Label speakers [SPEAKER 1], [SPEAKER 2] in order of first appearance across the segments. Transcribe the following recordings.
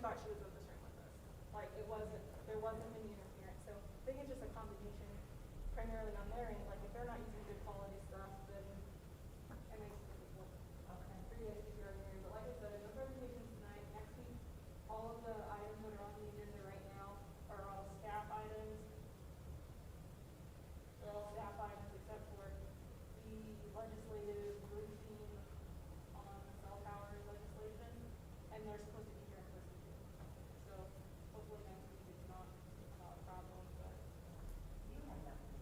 [SPEAKER 1] thought she was with the string with us. Like, there wasn't any interference. So I think it's just a combination, primarily on their end. Like, if they're not using good quality stuff, then it makes it difficult.
[SPEAKER 2] Okay.
[SPEAKER 1] For you guys to figure out your area. But like I said, no presentations tonight. Next week, all of the items that are on the agenda right now are all staff items. They're all staff items except for the legislative briefing on the cell towers legislation, and they're supposed to be here in person too. So hopefully next week it's not a problem, but
[SPEAKER 2] You have nothing.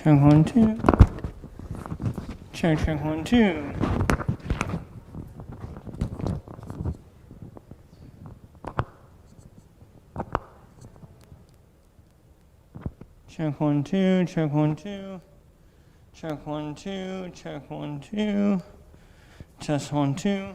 [SPEAKER 2] Check 1, 2. Check 1, 2. Check 1, 2. Check 1, 2. Check 1, 2. Check 1, 2. Test 1, 2.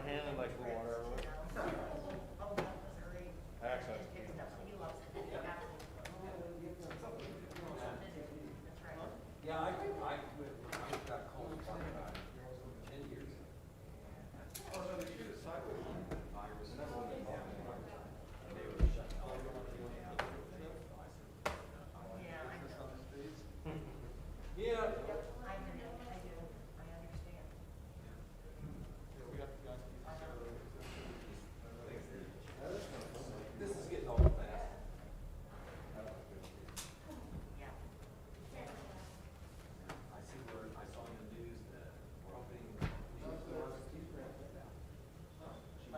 [SPEAKER 3] my hand and like blue water everywhere.
[SPEAKER 4] Oh, that was great.
[SPEAKER 3] Actually,
[SPEAKER 4] Good stuff. He loves it. Absolutely. That's right.
[SPEAKER 5] Yeah, I got called talking about it 10 years ago. Oh, no, they should have cycled on the virus. And that's what they called it. And they were shut down.
[SPEAKER 4] Yeah, I know.
[SPEAKER 5] Yeah.
[SPEAKER 4] I do. I understand.
[SPEAKER 5] This is getting old fast.
[SPEAKER 4] Yeah.
[SPEAKER 5] I saw in the news that we're hoping, she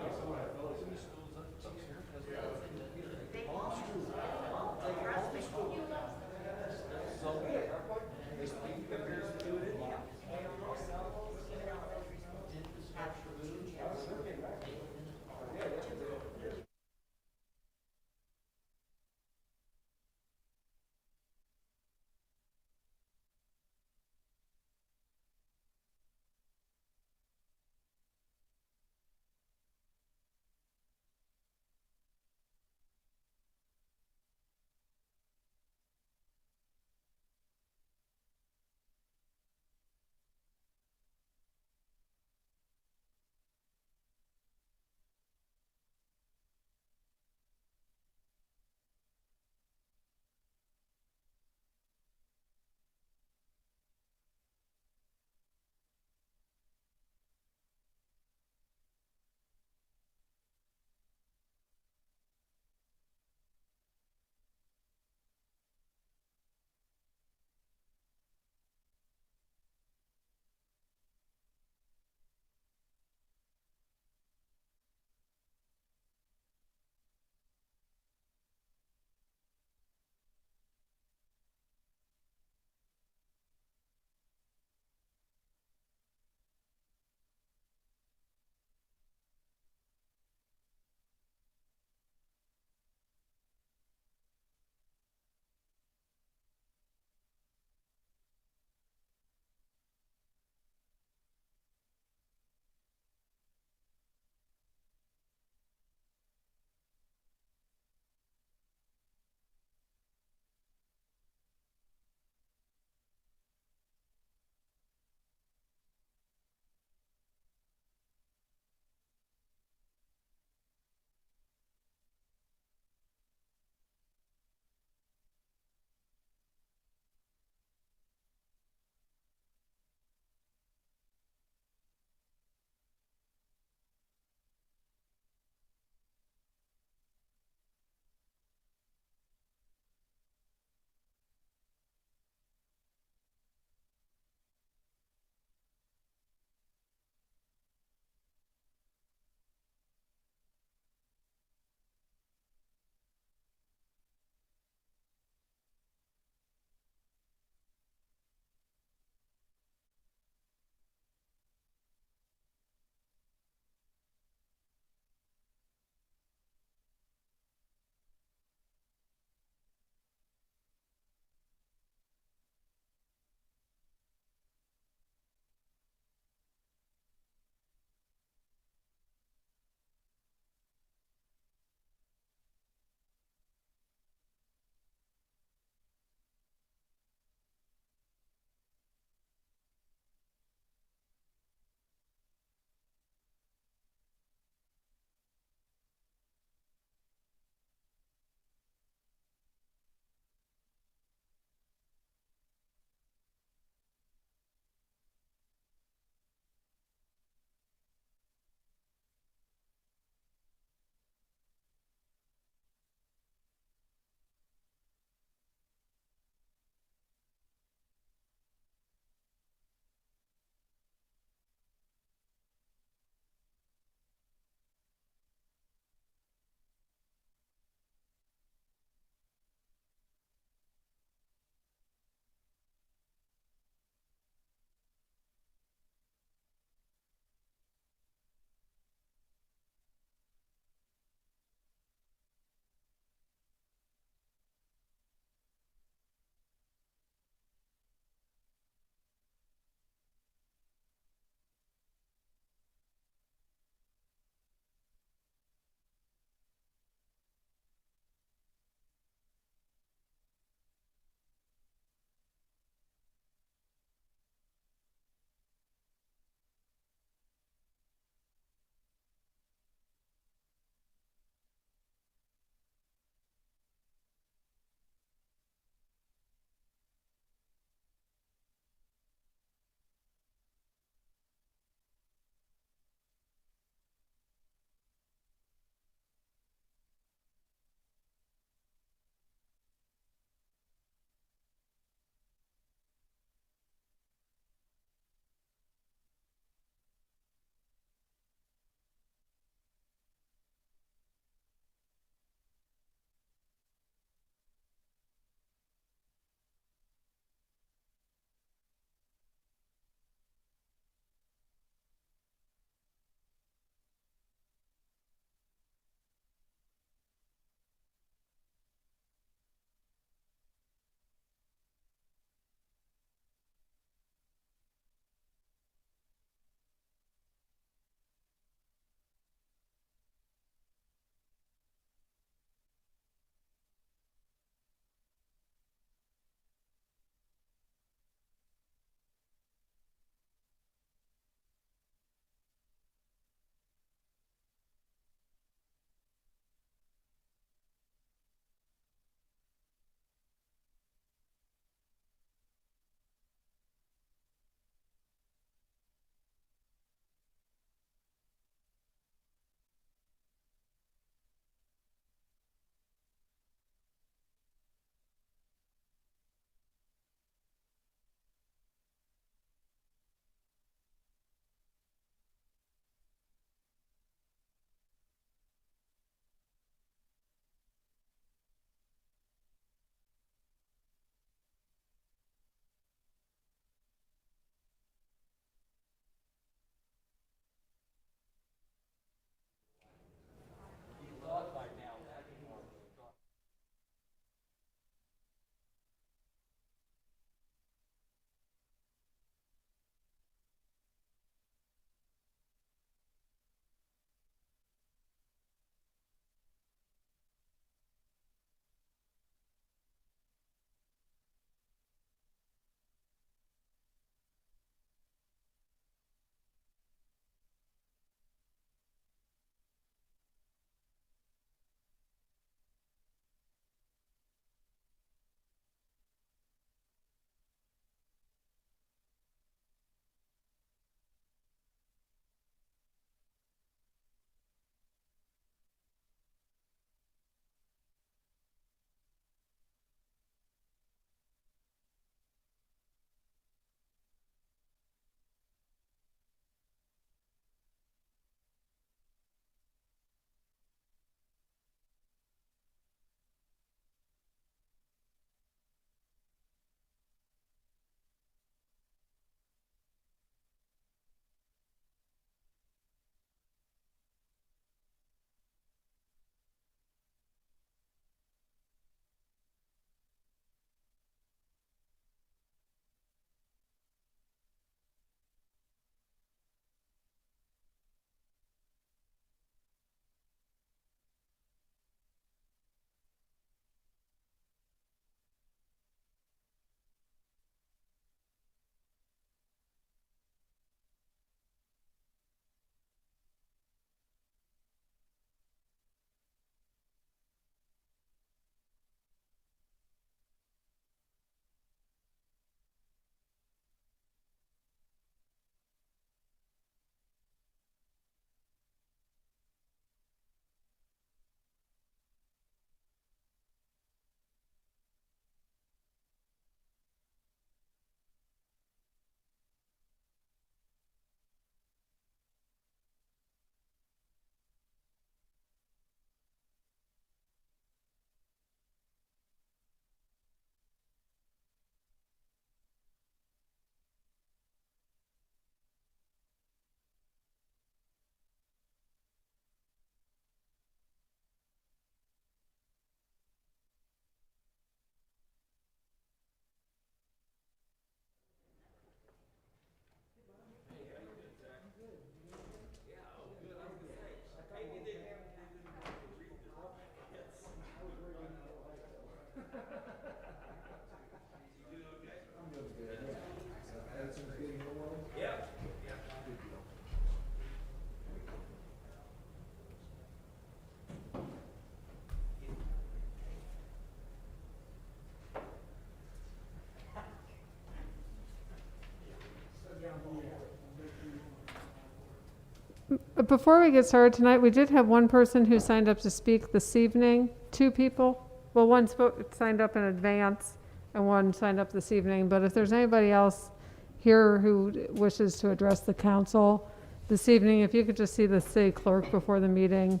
[SPEAKER 3] Before we get started tonight, we did have one person who signed up to speak this evening. Two people. Well, one signed up in advance and one signed up this evening. But if there's anybody else here who wishes to address the council this evening, if you could just see the city clerk before the meeting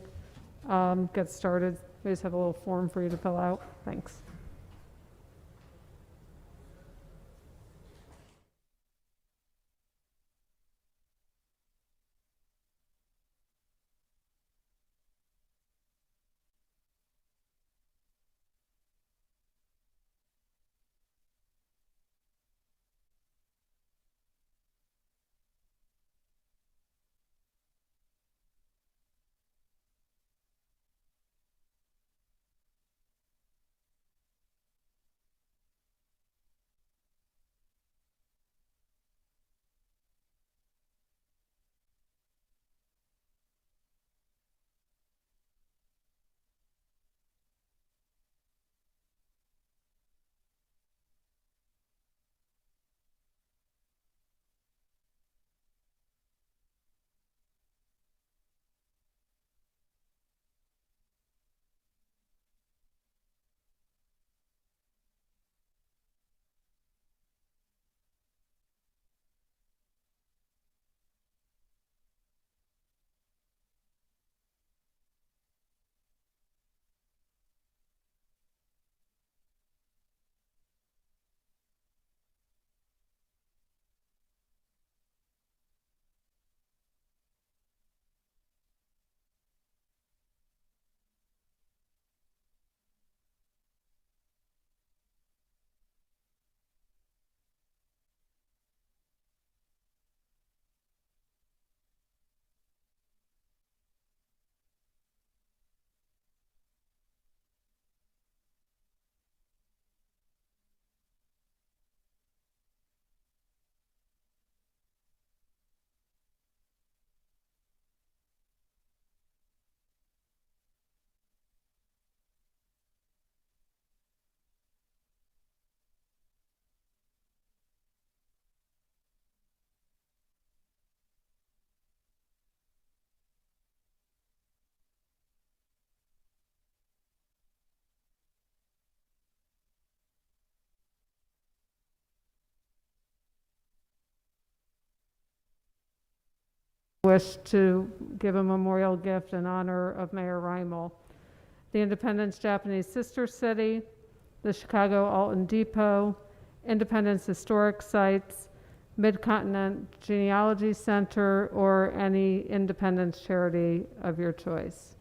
[SPEAKER 3] gets started. We just have a little form for you to fill out. Thanks. Wish to give a memorial gift in honor of Mayor Reimel. The Independence Japanese Sister City, the Chicago Alton Depot, Independence Historic Sites, Mid-Continent Genealogy Center, or any Independence charity of your choice.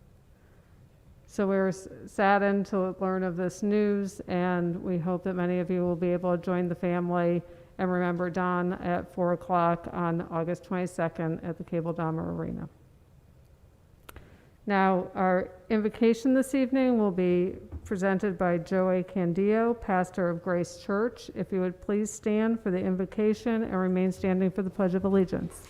[SPEAKER 3] So we're saddened to learn of this news, and we hope that many of you will be able to join the family and remember Don at 4 o'clock on August 22nd at the Cable Dahmer Arena. Now, our invocation this evening will be presented by Joey Candio, pastor of Grace Church. If you would please stand for the invocation and remain standing for the Pledge of Allegiance.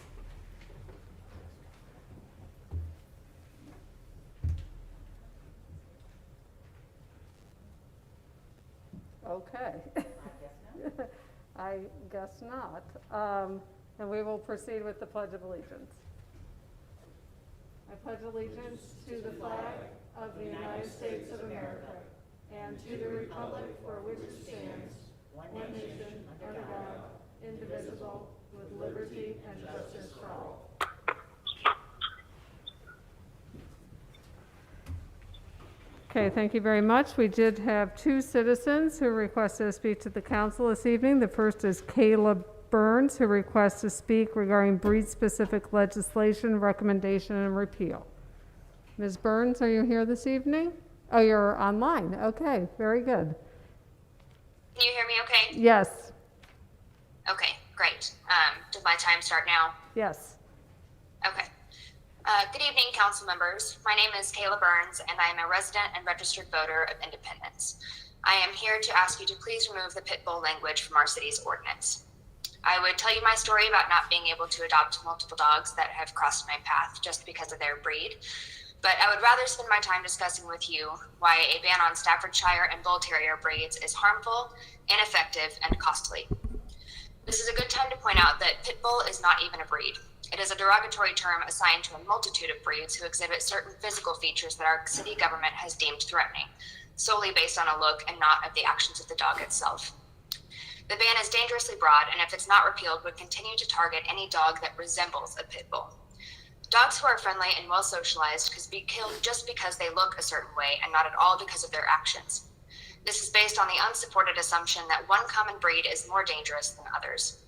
[SPEAKER 3] Okay. I guess not. And we will proceed with the Pledge of Allegiance. I pledge allegiance to the flag of the United States of America and to the republic for which it stands, one nation, under God, indivisible, with liberty and justice for all. Okay, thank you very much. We did have two citizens who requested to speak to the council this evening. The first is Caleb Burns, who requests to speak regarding breed-specific legislation, recommendation, and repeal. Ms. Burns, are you here this evening? Oh, you're online. Okay, very good.
[SPEAKER 6] Can you hear me okay?
[SPEAKER 3] Yes.
[SPEAKER 6] Okay, great. Does my time start now?
[SPEAKER 3] Yes.
[SPEAKER 6] Okay. Good evening, council members. My name is Kayla Burns, and I am a resident and registered voter of Independence. I am here to ask you to please remove the pit bull language from our city's ordinance. I would tell you my story about not being able to adopt multiple dogs that have crossed my path just because of their breed, but I would rather spend my time discussing with you why a ban on Staffordshire and Bull Terrier breeds is harmful, ineffective, and costly. This is a good time to point out that pit bull is not even a breed. It is a derogatory term assigned to a multitude of breeds who exhibit certain physical features that our city government has deemed threatening, solely based on a look and not of the actions of the dog itself. The ban is dangerously broad, and if it's not repealed, would continue to target any dog that resembles a pit bull. Dogs who are friendly and well socialized could be killed just because they look a certain way and not at all because of their actions. This is based on the unsupported assumption that one common breed is more dangerous than others.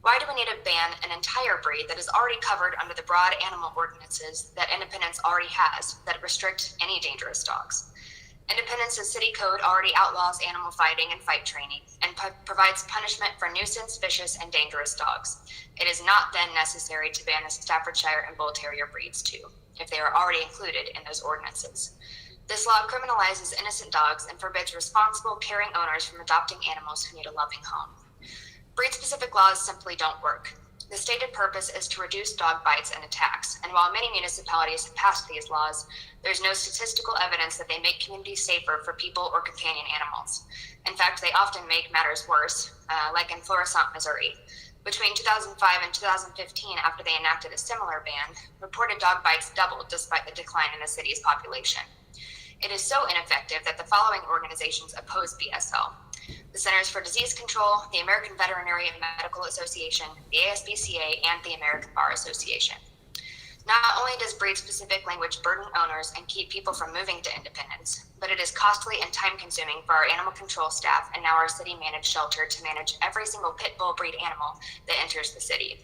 [SPEAKER 6] Why do we need to ban an entire breed that is already covered under the broad animal ordinances that Independence already has that restrict any dangerous dogs? Independence's city code already outlaws animal fighting and fight training and provides punishment for nuisance, vicious, and dangerous dogs. It is not then necessary to ban the Staffordshire and Bull Terrier breeds too, if they are already included in those ordinances. This law criminalizes innocent dogs and forbids responsible, caring owners from adopting animals who need a loving home. Breed-specific laws simply don't work. The stated purpose is to reduce dog bites and attacks, and while many municipalities have passed these laws, there's no statistical evidence that they make communities safer for people or companion animals. In fact, they often make matters worse, like in Florissant, Missouri. Between 2005 and 2015, after they enacted a similar ban, reported dog bites doubled despite the decline in the city's population. It is so ineffective that the following organizations oppose BSL: the Centers for Disease Control, the American Veterinary and Medical Association, the ASPCA, and the American Bar Association. Not only does breed-specific language burden owners and keep people from moving to Independence, but it is costly and time-consuming for our animal control staff and now our city-managed shelter to manage every single pit bull breed animal that enters the city.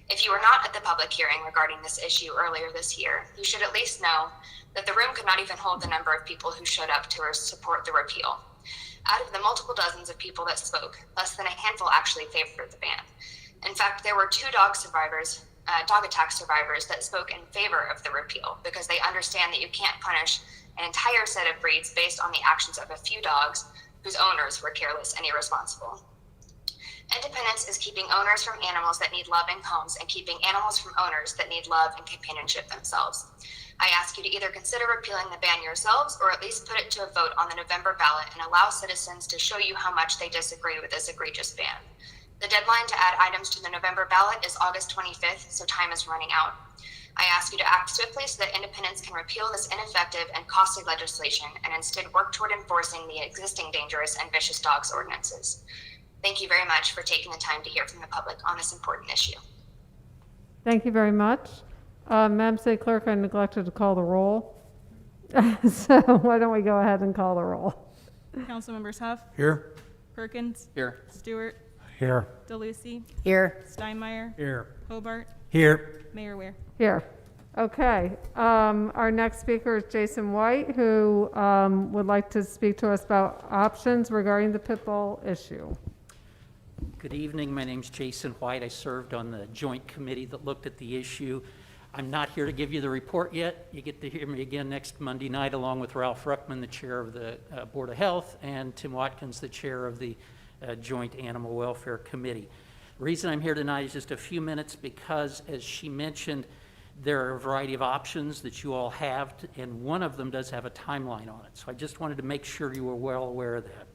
[SPEAKER 6] If you were not at the public hearing regarding this issue earlier this year, you should at least know that the room could not even hold the number of people who showed up to support the repeal. Out of the multiple dozens of people that spoke, less than a handful actually favored the ban. In fact, there were 2 dog attack survivors that spoke in favor of the repeal because they understand that you can't punish an entire set of breeds based on the actions of a few dogs whose owners were careless and irresponsible. Independence is keeping owners from animals that need loving homes and keeping animals from owners that need love and companionship themselves. I ask you to either consider repealing the ban yourselves or at least put it to a vote on the November ballot and allow citizens to show you how much they disagree with this egregious ban. The deadline to add items to the November ballot is August 25th, so time is running out. I ask you to act swiftly so that Independence can repeal this ineffective and costly legislation and instead work toward enforcing the existing dangerous and vicious dogs ordinances. Thank you very much for taking the time to hear from the public on this important issue.
[SPEAKER 3] Thank you very much. Madam City Clerk, I neglected to call the roll. So why don't we go ahead and call the roll?
[SPEAKER 7] Councilmembers Huff,
[SPEAKER 8] Here.
[SPEAKER 7] Perkins,
[SPEAKER 2] Here.
[SPEAKER 7] Stewart,
[SPEAKER 8] Here.
[SPEAKER 7] DeLucy,
[SPEAKER 4] Here.
[SPEAKER 7] Steinmeier,
[SPEAKER 8] Here.
[SPEAKER 7] Hobart,
[SPEAKER 8] Here.
[SPEAKER 7] Mayor Ware.
[SPEAKER 3] Here. Okay. Our next speaker is Jason White, who would like to speak to us about options regarding the pit bull issue.
[SPEAKER 9] Good evening. My name's Jason White. I served on the joint committee that looked at the issue. I'm not here to give you the report yet. You get to hear me again next Monday night, along with Ralph Ruckman, the chair of the Board of Health, and Tim Watkins, the chair of the Joint Animal Welfare Committee. The reason I'm here tonight is just a few minutes because, as she mentioned, there are a variety of options that you all have, and one of them does have a timeline on it. So I just wanted to make sure you were well aware of that.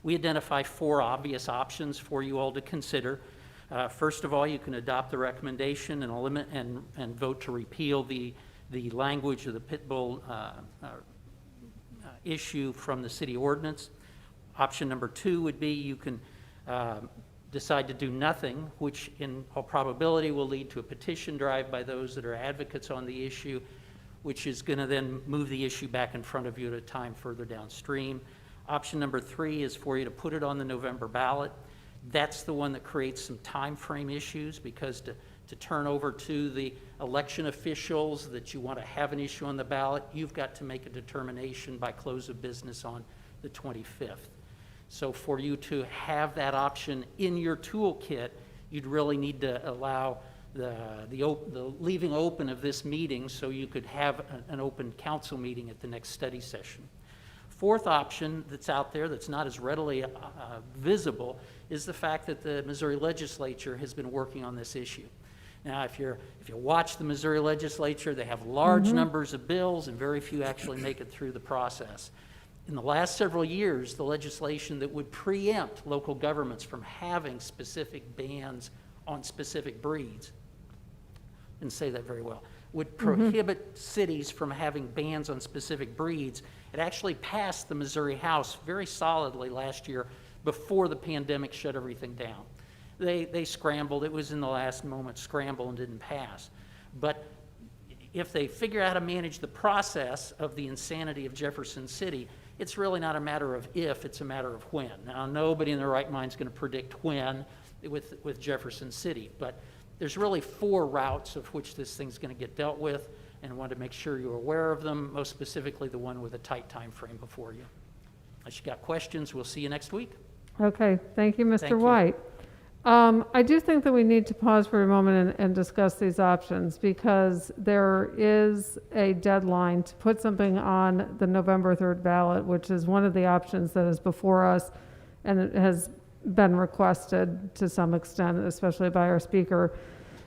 [SPEAKER 9] We identify 4 obvious options for you all to consider. First of all, you can adopt the recommendation and vote to repeal the language of the pit bull issue from the city ordinance. Option number 2 would be you can decide to do nothing, which in all probability will lead to a petition drive by those that are advocates on the issue, which is going to then move the issue back in front of you at a time further downstream. Option number 3 is for you to put it on the November ballot. That's the one that creates some time frame issues because to turn over to the election officials that you want to have an issue on the ballot, you've got to make a determination by close of business on the 25th. So for you to have that option in your toolkit, you'd really need to allow the leaving open of this meeting so you could have an open council meeting at the next study session. Fourth option that's out there that's not as readily visible is the fact that the Missouri legislature has been working on this issue. Now, if you watch the Missouri legislature, they have large numbers of bills and very few actually make it through the process. In the last several years, the legislation that would preempt local governments from having specific bans on specific breeds, didn't say that very well, would prohibit cities from having bans on specific breeds. It actually passed the Missouri House very solidly last year before the pandemic shut everything down. They scrambled. It was in the last moment scramble and didn't pass. But if they figure out how to manage the process of the insanity of Jefferson City, it's really not a matter of if, it's a matter of when. Now, nobody in their right mind is going to predict when with Jefferson City, but there's really 4 routes of which this thing's going to get dealt with, and I want to make sure you're aware of them, most specifically the one with a tight time frame before you. Unless you got questions, we'll see you next week.
[SPEAKER 3] Okay, thank you, Mr.
[SPEAKER 9] Thank you.
[SPEAKER 3] White. I do think that we need to pause for a moment and discuss these options, because there is a deadline to put something on the November 3rd ballot, which is one of the options that is before us, and it has been requested to some extent, especially by our speaker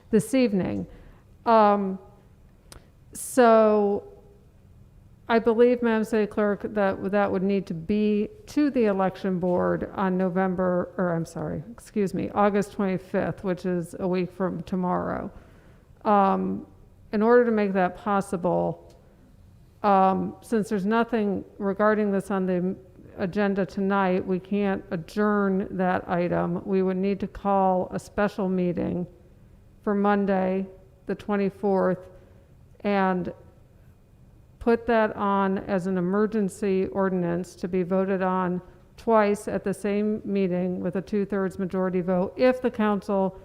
[SPEAKER 3] this evening. So I believe, Madam City Clerk, that that would need to be to the election board on August 25th, which is a week from tomorrow. In order to make that possible, since there's nothing regarding this on the agenda tonight, we can't adjourn that item. We would need to call a special meeting for Monday, the 24th, and put that on as an emergency ordinance to be voted on twice at the same meeting with a 2/3 majority vote if the council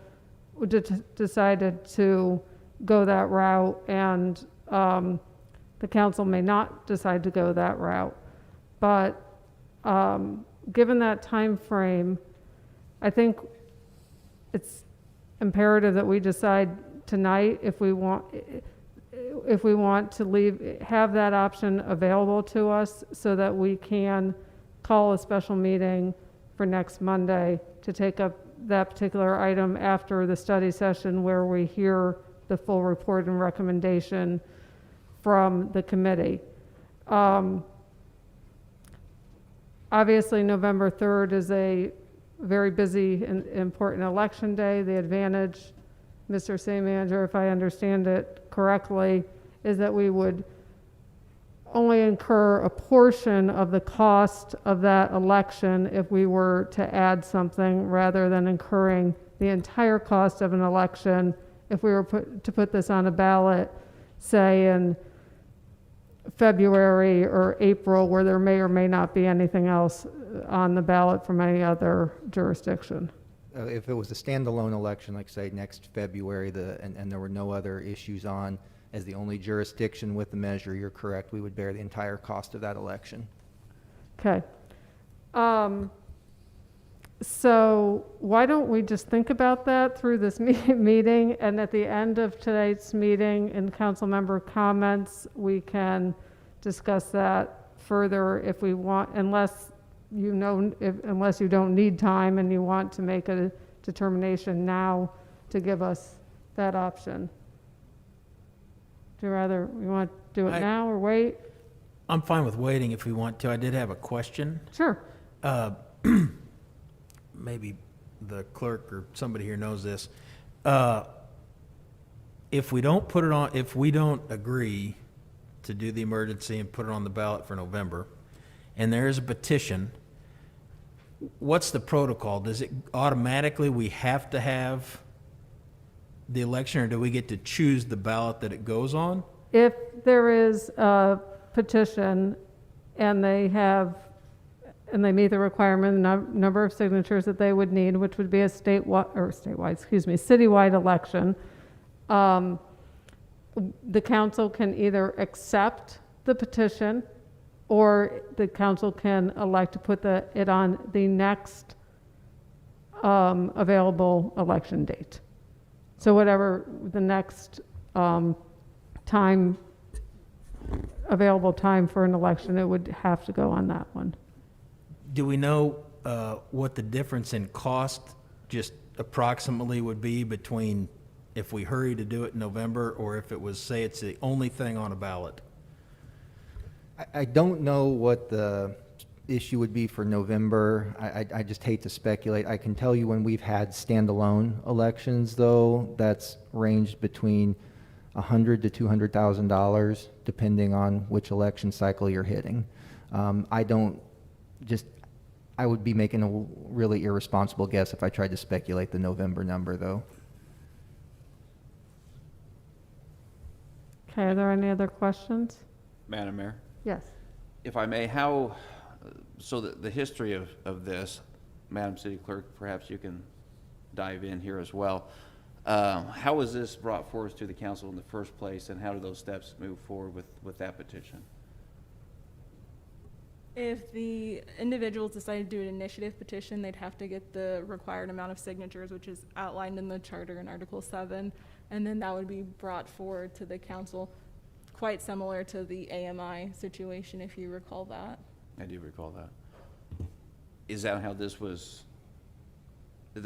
[SPEAKER 3] decided to go that route, and the council may not decide to go that route. But given that time frame, I think it's imperative that we decide tonight if we want to have that option available to us, so that we can call a special meeting for next Monday to take up that particular item after the study session, where we hear the full report and recommendation from the committee. Obviously, November 3rd is a very busy and important election day. The advantage, Mr. City Manager, if I understand it correctly, is that we would only incur a portion of the cost of that election if we were to add something, rather than incurring the entire cost of an election if we were to put this on a ballot, say in February or April, where there may or may not be anything else on the ballot from any other jurisdiction.
[SPEAKER 8] If it was a standalone election, like say next February, and there were no other issues on, as the only jurisdiction with the measure, you're correct, we would bear the entire cost of that election.
[SPEAKER 3] Okay. So why don't we just think about that through this meeting, and at the end of today's meeting in council member comments, we can discuss that further if we want, unless you don't need time and you want to make a determination now to give us that option. Do you rather, you want to do it now or wait?
[SPEAKER 10] I'm fine with waiting if we want to. I did have a question.
[SPEAKER 3] Sure.
[SPEAKER 10] Maybe the clerk or somebody here knows this. If we don't put it on, if we don't agree to do the emergency and put it on the ballot for November, and there is a petition, what's the protocol? Does it automatically, we have to have the election, or do we get to choose the ballot that it goes on?
[SPEAKER 3] If there is a petition and they meet the requirement, number of signatures that they would need, which would be a citywide election, the council can either accept the petition, or the council can elect to put it on the next available election date. So whatever the next time, available time for an election, it would have to go on that one.
[SPEAKER 10] Do we know what the difference in cost, just approximately, would be between if we hurry to do it in November, or if it was, say, it's the only thing on a ballot?
[SPEAKER 8] I don't know what the issue would be for November. I just hate to speculate. I can tell you when we've had standalone elections, though, that's ranged between $100,000 to $200,000, depending on which election cycle you're hitting. I would be making a really irresponsible guess if I tried to speculate the November number, though.
[SPEAKER 3] Okay, are there any other questions?
[SPEAKER 11] Madam Mayor,
[SPEAKER 3] Yes.
[SPEAKER 11] if I may, so the history of this, Madam City Clerk, perhaps you can dive in here as well. How was this brought forth to the council in the first place, and how do those steps move forward with that petition?
[SPEAKER 7] If the individuals decided to do an initiative petition, they'd have to get the required amount of signatures, which is outlined in the charter in Article 7, and then that would be brought forward to the council, quite similar to the AMI situation, if you recall that.
[SPEAKER 11] I do recall that. Is that how this was, is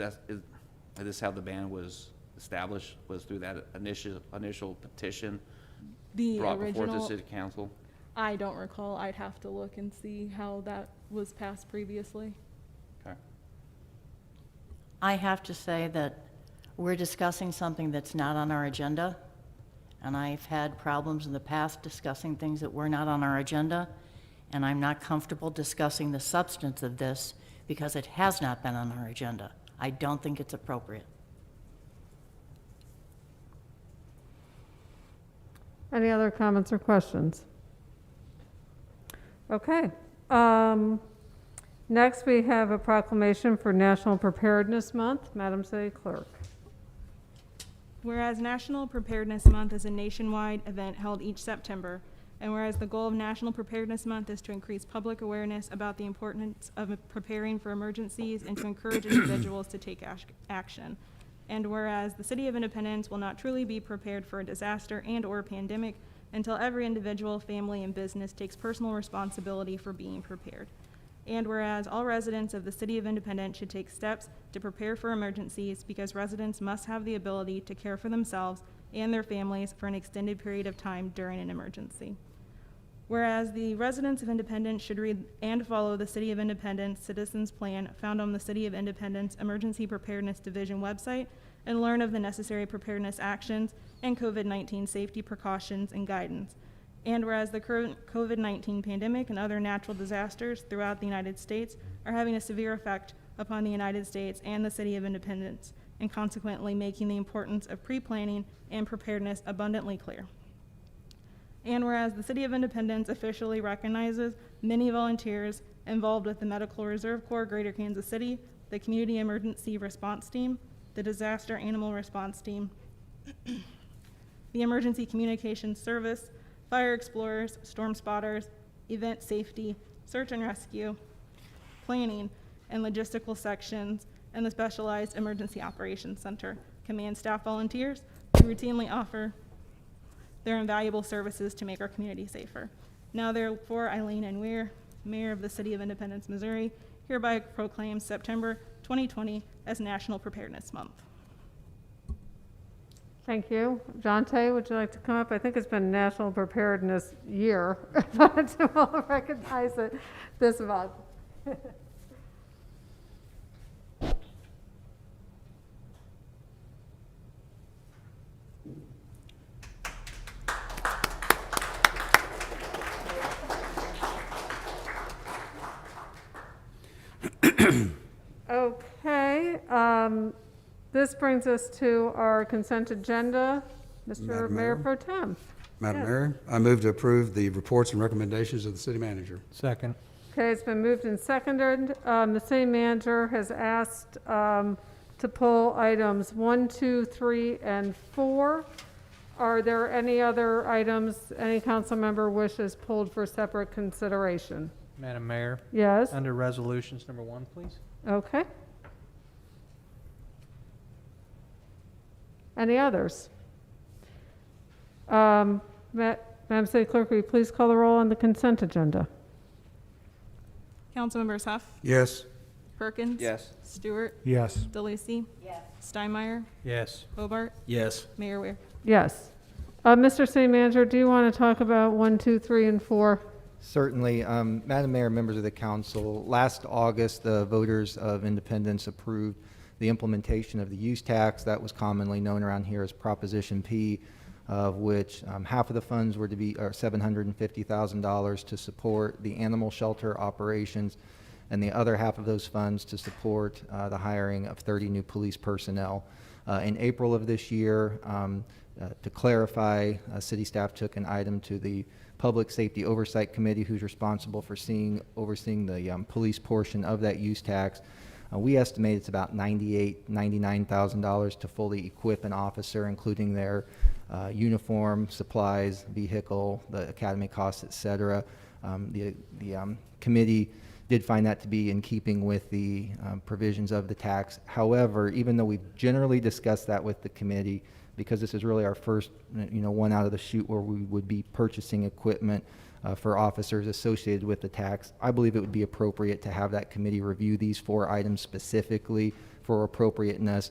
[SPEAKER 11] this how the ban was established, was through that initial petition
[SPEAKER 7] The
[SPEAKER 11] brought before the
[SPEAKER 7] original,
[SPEAKER 11] city council?
[SPEAKER 7] I don't recall. I'd have to look and see how that was passed previously.
[SPEAKER 11] Okay.
[SPEAKER 4] I have to say that we're discussing something that's not on our agenda, and I've had problems in the past discussing things that were not on our agenda, and I'm not comfortable discussing the substance of this because it has not been on our agenda. I don't think it's appropriate.
[SPEAKER 3] Any other comments or questions? Okay. Next, we have a proclamation for National Preparedness Month. Madam City Clerk.
[SPEAKER 7] Whereas National Preparedness Month is a nationwide event held each September, and whereas the goal of National Preparedness Month is to increase public awareness about the importance of preparing for emergencies and to encourage individuals to take action. And whereas the City of Independence will not truly be prepared for a disaster and/or pandemic until every individual, family, and business takes personal responsibility for being prepared. And whereas all residents of the City of Independence should take steps to prepare for emergencies because residents must have the ability to care for themselves and their families for an extended period of time during an emergency. Whereas the residents of Independence should read and follow the City of Independence Citizens Plan found on the City of Independence Emergency Preparedness Division website and learn of the necessary preparedness actions and COVID-19 safety precautions and guidance. And whereas the current COVID-19 pandemic and other natural disasters throughout the United States are having a severe effect upon the United States and the City of Independence, and consequently making the importance of pre-planning and preparedness abundantly clear. And whereas the City of Independence officially recognizes many volunteers involved with the Medical Reserve Corps Greater Kansas City, the Community Emergency Response Team, the Disaster Animal Response Team, the Emergency Communications Service, Fire Explorers, Storm Spotters, Event Safety, Search and Rescue, Planning, and Logistical Sections, and the Specialized Emergency Operations Center, command staff volunteers who routinely offer their invaluable services to make our community safer. Now therefore, Eileen N. Weir, Mayor of the City of Independence, Missouri, hereby proclaims September 2020 as National Preparedness Month.
[SPEAKER 3] Thank you. Jonte, would you like to come up? I think it's been National Preparedness Year, but we'll recognize it this month. Okay, this brings us to our consent agenda. Mr.
[SPEAKER 12] Madam
[SPEAKER 3] Mayor
[SPEAKER 12] Mayor?
[SPEAKER 3] Pro Tem.
[SPEAKER 12] Madam
[SPEAKER 3] Yes.
[SPEAKER 12] Mayor, I move to approve the reports and recommendations of the city manager.
[SPEAKER 10] Second.
[SPEAKER 3] Okay, it's been moved and seconded. The city manager has asked to pull items 1, 2, 3, and 4. Are there any other items any council member wishes pulled for separate consideration?
[SPEAKER 2] Madam Mayor,
[SPEAKER 3] Yes?
[SPEAKER 2] under resolutions number 1, please.
[SPEAKER 3] Okay. Any others? Madam City Clerk, will you please call the roll on the consent agenda?
[SPEAKER 7] Councilmembers Huff,
[SPEAKER 12] Yes.
[SPEAKER 7] Perkins.
[SPEAKER 11] Yes.
[SPEAKER 7] Stewart.
[SPEAKER 12] Yes.
[SPEAKER 7] DeLucy.
[SPEAKER 4] Yes.
[SPEAKER 7] Steinmeier.
[SPEAKER 10] Yes.
[SPEAKER 7] Hobart.
[SPEAKER 10] Yes.
[SPEAKER 7] Mayor Ware.
[SPEAKER 3] Yes. Mr. City Manager, do you want to talk about 1, 2, 3, and 4?
[SPEAKER 8] Certainly. Madam Mayor, members of the council, last August, the voters of Independence approved the implementation of the use tax that was commonly known around here as Proposition P, of which half of the funds were to be $750,000 to support the animal shelter operations, and the other half of those funds to support the hiring of 30 new police personnel. In April of this year, to clarify, city staff took an item to the Public Safety Oversight Committee, who's responsible for overseeing the police portion of that use tax. We estimate it's about $99,000 to fully equip an officer, including their uniform, supplies, vehicle, the academy costs, et cetera. The committee did find that to be in keeping with the provisions of the tax. However, even though we've generally discussed that with the committee, because this is really our first, one out of the chute where we would be purchasing equipment for officers associated with the tax, I believe it would be appropriate to have that committee review these 4 items specifically for appropriateness,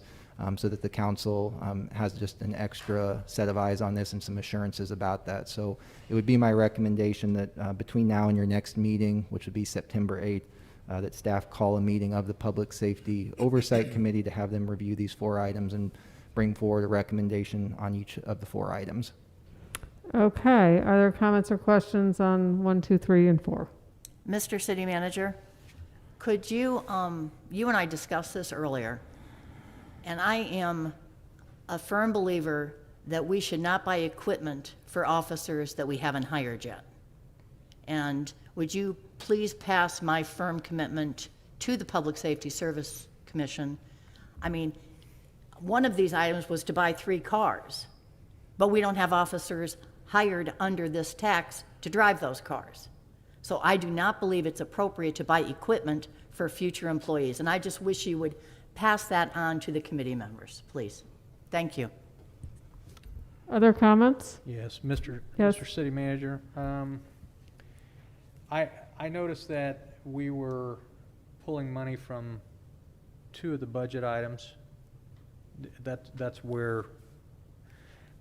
[SPEAKER 8] so that the council has just an extra set of eyes on this and some assurances about that. So it would be my recommendation that between now and your next meeting, which would be September 8th, that staff call a meeting of the Public Safety Oversight Committee to have them review these 4 items and bring forward a recommendation on each of the 4 items.
[SPEAKER 3] Okay. Are there comments or questions on 1, 2, 3, and 4?
[SPEAKER 4] Mr. City Manager, could you, you and I discussed this earlier, and I am a firm believer that we should not buy equipment for officers that we haven't hired yet. And would you please pass my firm commitment to the Public Safety Service Commission? I mean, one of these items was to buy 3 cars, but we don't have officers hired under this tax to drive those cars. So I do not believe it's appropriate to buy equipment for future employees, and I just wish you would pass that on to the committee members, please. Thank you.
[SPEAKER 3] Other comments?
[SPEAKER 13] Yes, Mr.
[SPEAKER 3] Yes.
[SPEAKER 13] Mr. City Manager. I noticed that we were pulling money from 2 of the budget items. That's where,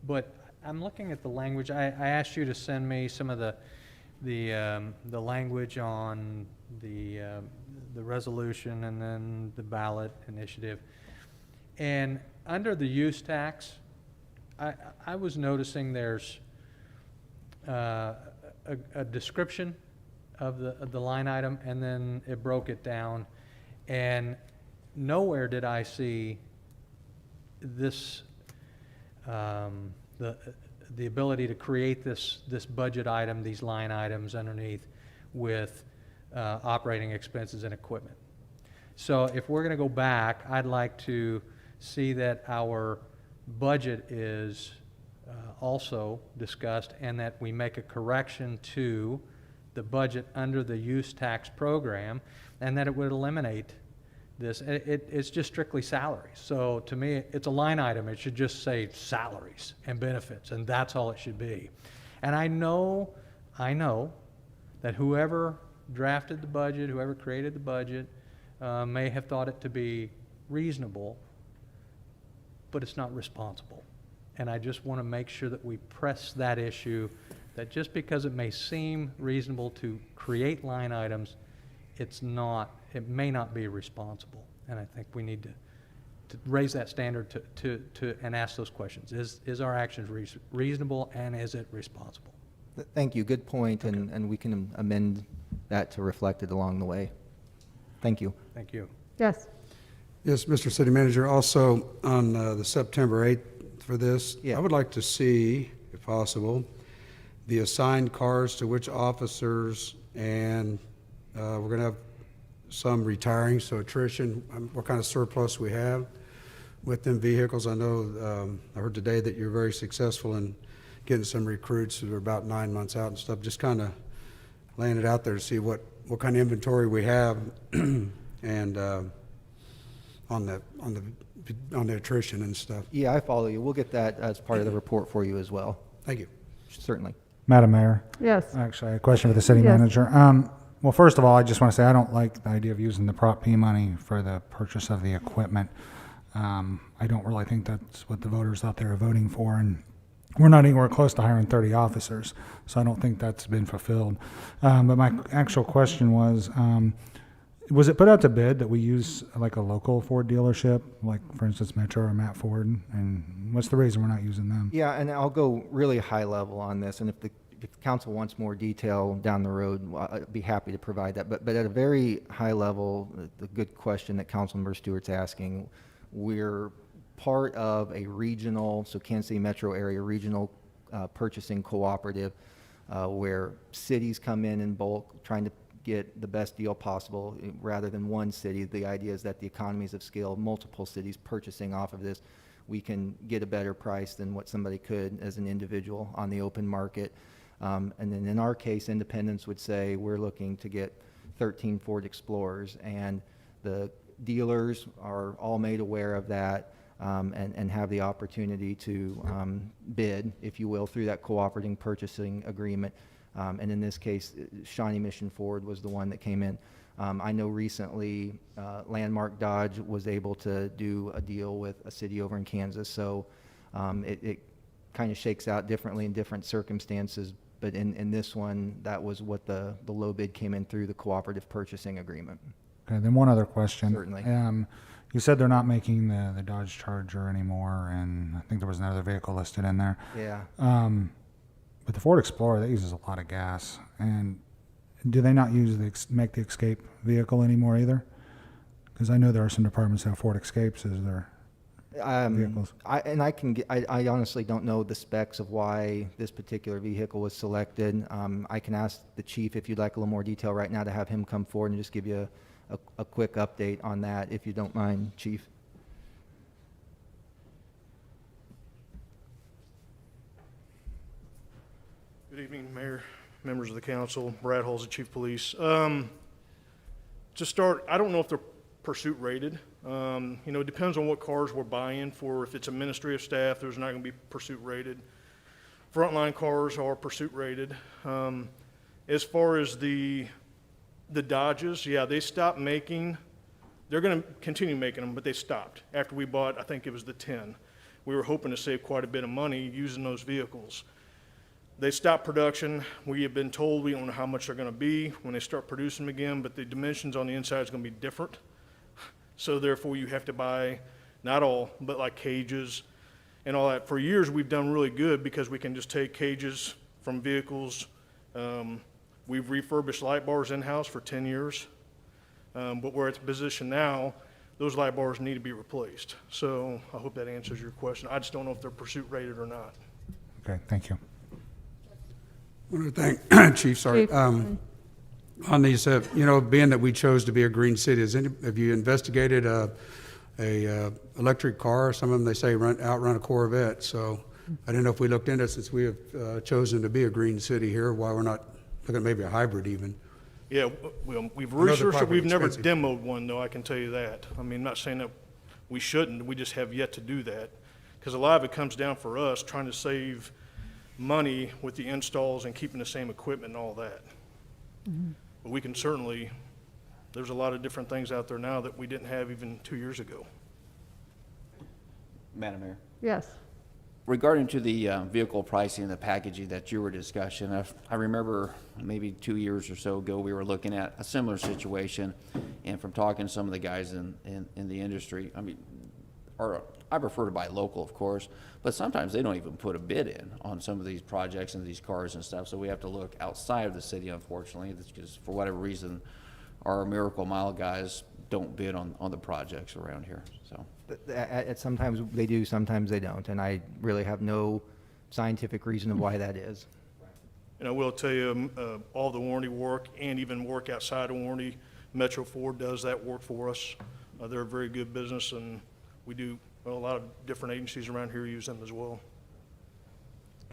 [SPEAKER 13] but I'm looking at the language. I asked you to send me some of the language on the resolution and then the ballot initiative. And under the use tax, I was noticing there's a description of the line item, and then it broke it down, and nowhere did I see this the ability to create this budget item, these line items underneath with operating expenses and equipment. So if we're going to go back, I'd like to see that our budget is also discussed, and that we make a correction to the budget under the use tax program, and that it would eliminate this. It's just strictly salaries. So to me, it's a line item. It should just say salaries and benefits, and that's all it should be. And I know that whoever drafted the budget, whoever created the budget, may have thought it to be reasonable, but it's not responsible. And I just want to make sure that we press that issue, that just because it may seem reasonable to create line items, it may not be responsible. And I think we need to raise that standard and ask those questions. Is our actions reasonable, and is it responsible?
[SPEAKER 8] Thank you. Good point,
[SPEAKER 13] Okay.
[SPEAKER 8] and we can amend that to reflect it along the way. Thank you.
[SPEAKER 13] Thank you.
[SPEAKER 3] Yes.
[SPEAKER 12] Yes, Mr. City Manager, also on the September 8th for this,
[SPEAKER 8] Yeah.
[SPEAKER 12] I would like to see, if possible, the assigned cars to which officers, and we're going to have some retiring, so attrition, what kind of surplus we have with them vehicles. I know, I heard today that you're very successful in getting some recruits who are about 9 months out and stuff, just kind of laying it out there to see what kind of inventory we have. And on the attrition and stuff.
[SPEAKER 8] Yeah, I follow you. We'll get that as part of the report for you as well.
[SPEAKER 12] Thank you.
[SPEAKER 8] Certainly.
[SPEAKER 14] Madam Mayor,
[SPEAKER 3] Yes.
[SPEAKER 14] actually, a question for the city
[SPEAKER 3] Yes.
[SPEAKER 14] manager. Well, first of all, I just want to say I don't like the idea of using the Prop P money for the purchase of the equipment. I don't really think that's what the voters out there are voting for, and we're not anywhere close to hiring 30 officers, so I don't think that's been fulfilled. But my actual question was it put out to bid that we use like a local Ford dealership, like for instance Metro or Matt Ford, and what's the reason we're not using them?
[SPEAKER 8] Yeah, and I'll go really high level on this, and if the council wants more detail down the road, I'd be happy to provide that. But at a very high level, the good question that Councilmember Stewart's asking, we're part of a regional, so Kansas City metro area regional purchasing cooperative where cities come in bulk trying to get the best deal possible rather than one city. The idea is that the economies of scale, multiple cities purchasing off of this, we can get a better price than what somebody could as an individual on the open market. And then in our case, independents would say we're looking to get 13 Ford Explorers, and the dealers are all made aware of that and have the opportunity to bid, if you will, through that cooperating purchasing agreement. And in this case, Shawnee Mission Ford was the one that came in. I know recently Landmark Dodge was able to do a deal with a city over in Kansas, so it kind of shakes out differently in different circumstances. But in this one, that was what the low bid came in through the cooperative purchasing agreement.
[SPEAKER 14] Okay, then one other question.
[SPEAKER 8] Certainly.
[SPEAKER 14] You said they're not making the Dodge Charger anymore, and I think there was another vehicle listed in there.
[SPEAKER 8] Yeah.
[SPEAKER 14] But the Ford Explorer, that uses a lot of gas. And do they not use make the Escape vehicle anymore either? Because I know there are some departments that have Ford Escapes as their vehicles.
[SPEAKER 8] I honestly don't know the specs of why this particular vehicle was selected. I can ask the chief if you'd like a little more detail right now to have him come forward and just give you a quick update on that, if you don't mind, Chief.
[SPEAKER 15] Good evening, Mayor, members of the council. Brad Halls, the Chief of Police. To start, I don't know if they're pursuit rated. It depends on what cars we're buying for. If it's administrative staff, there's not going to be pursuit rated. Frontline cars are pursuit rated. As far as the Dodges, yeah, they stopped making. They're going to continue making them, but they stopped after we bought, I think it was the 10. We were hoping to save quite a bit of money using those vehicles. They stopped production. We have been told we don't know how much they're going to be when they start producing them again, but the dimensions on the inside is going to be different. So therefore you have to buy, not all, but like cages and all that. For years we've done really good because we can just take cages from vehicles. We've refurbished light bars in-house for 10 years. But we're at the position now, those light bars need to be replaced. So I hope that answers your question. I just don't know if they're pursuit rated or not.
[SPEAKER 14] Okay, thank you.
[SPEAKER 12] One other thing, Chief, sorry.
[SPEAKER 3] Chief.
[SPEAKER 12] On these, being that we chose to be a green city, have you investigated a electric car? Some of them, they say, outrun a Corvette. So I didn't know if we looked into it, since we have chosen to be a green city here, why we're not looking at maybe a hybrid even.
[SPEAKER 15] Yeah, we've
[SPEAKER 12] I know they're
[SPEAKER 15] researched it.
[SPEAKER 12] probably
[SPEAKER 15] We've never
[SPEAKER 12] expensive.
[SPEAKER 15] demoed one, though, I can tell you that. I mean, not saying that we shouldn't, we just have yet to do that. Because a lot of it comes down for us trying to save money with the installs and keeping the same equipment and all that.
[SPEAKER 3] Mm-hmm.
[SPEAKER 15] But we can certainly, there's a lot of different things out there now that we didn't have even 2 years ago.
[SPEAKER 11] Madam Mayor.
[SPEAKER 3] Yes.
[SPEAKER 11] Regarding to the vehicle pricing and the packaging that you were discussing, I remember maybe 2 years or so ago, we were looking at a similar situation, and from talking to some of the guys in the industry, I mean, I prefer to buy local, of course, but sometimes they don't even put a bid in on some of these projects and these cars and stuff, so we have to look outside of the city, unfortunately. That's just, for whatever reason, our Miracle Mile guys don't bid on the projects around here, so.
[SPEAKER 8] Sometimes they do, sometimes they don't, and I really have no scientific reason of why that is.
[SPEAKER 15] And I will tell you, all the warranty work and even work outside of warranty, Metro Ford does that work for us. They're a very good business, and we do, a lot of different agencies around here use them as well.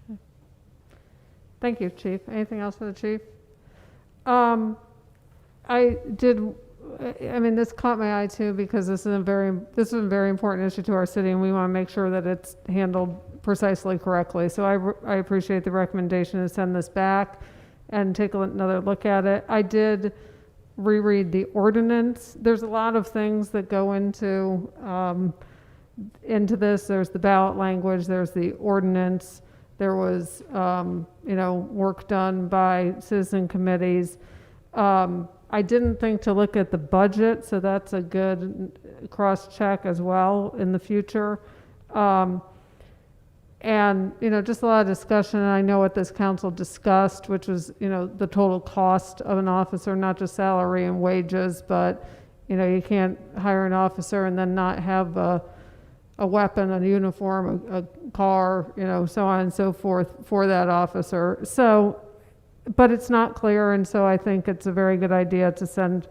[SPEAKER 3] Okay. Thank you, Chief. Anything else for the Chief? I mean, this caught my eye too, because this is a very important issue to our city, and we want to make sure that it's handled precisely correctly. So I appreciate the recommendation to send this back and take another look at it. I did reread the ordinance. There's a lot of things that go into this. There's the ballot language, there's the ordinance, there was, work done by citizen committees. I didn't think to look at the budget, so that's a good cross-check as well in the future. And, just a lot of discussion, and I know what this council discussed, which was, the total cost of an officer, not just salary and wages, but, you can't hire an officer and then not have a weapon, a uniform, a car, so on and so forth for that officer. So, but it's not clear, and so I think it's a very good idea to send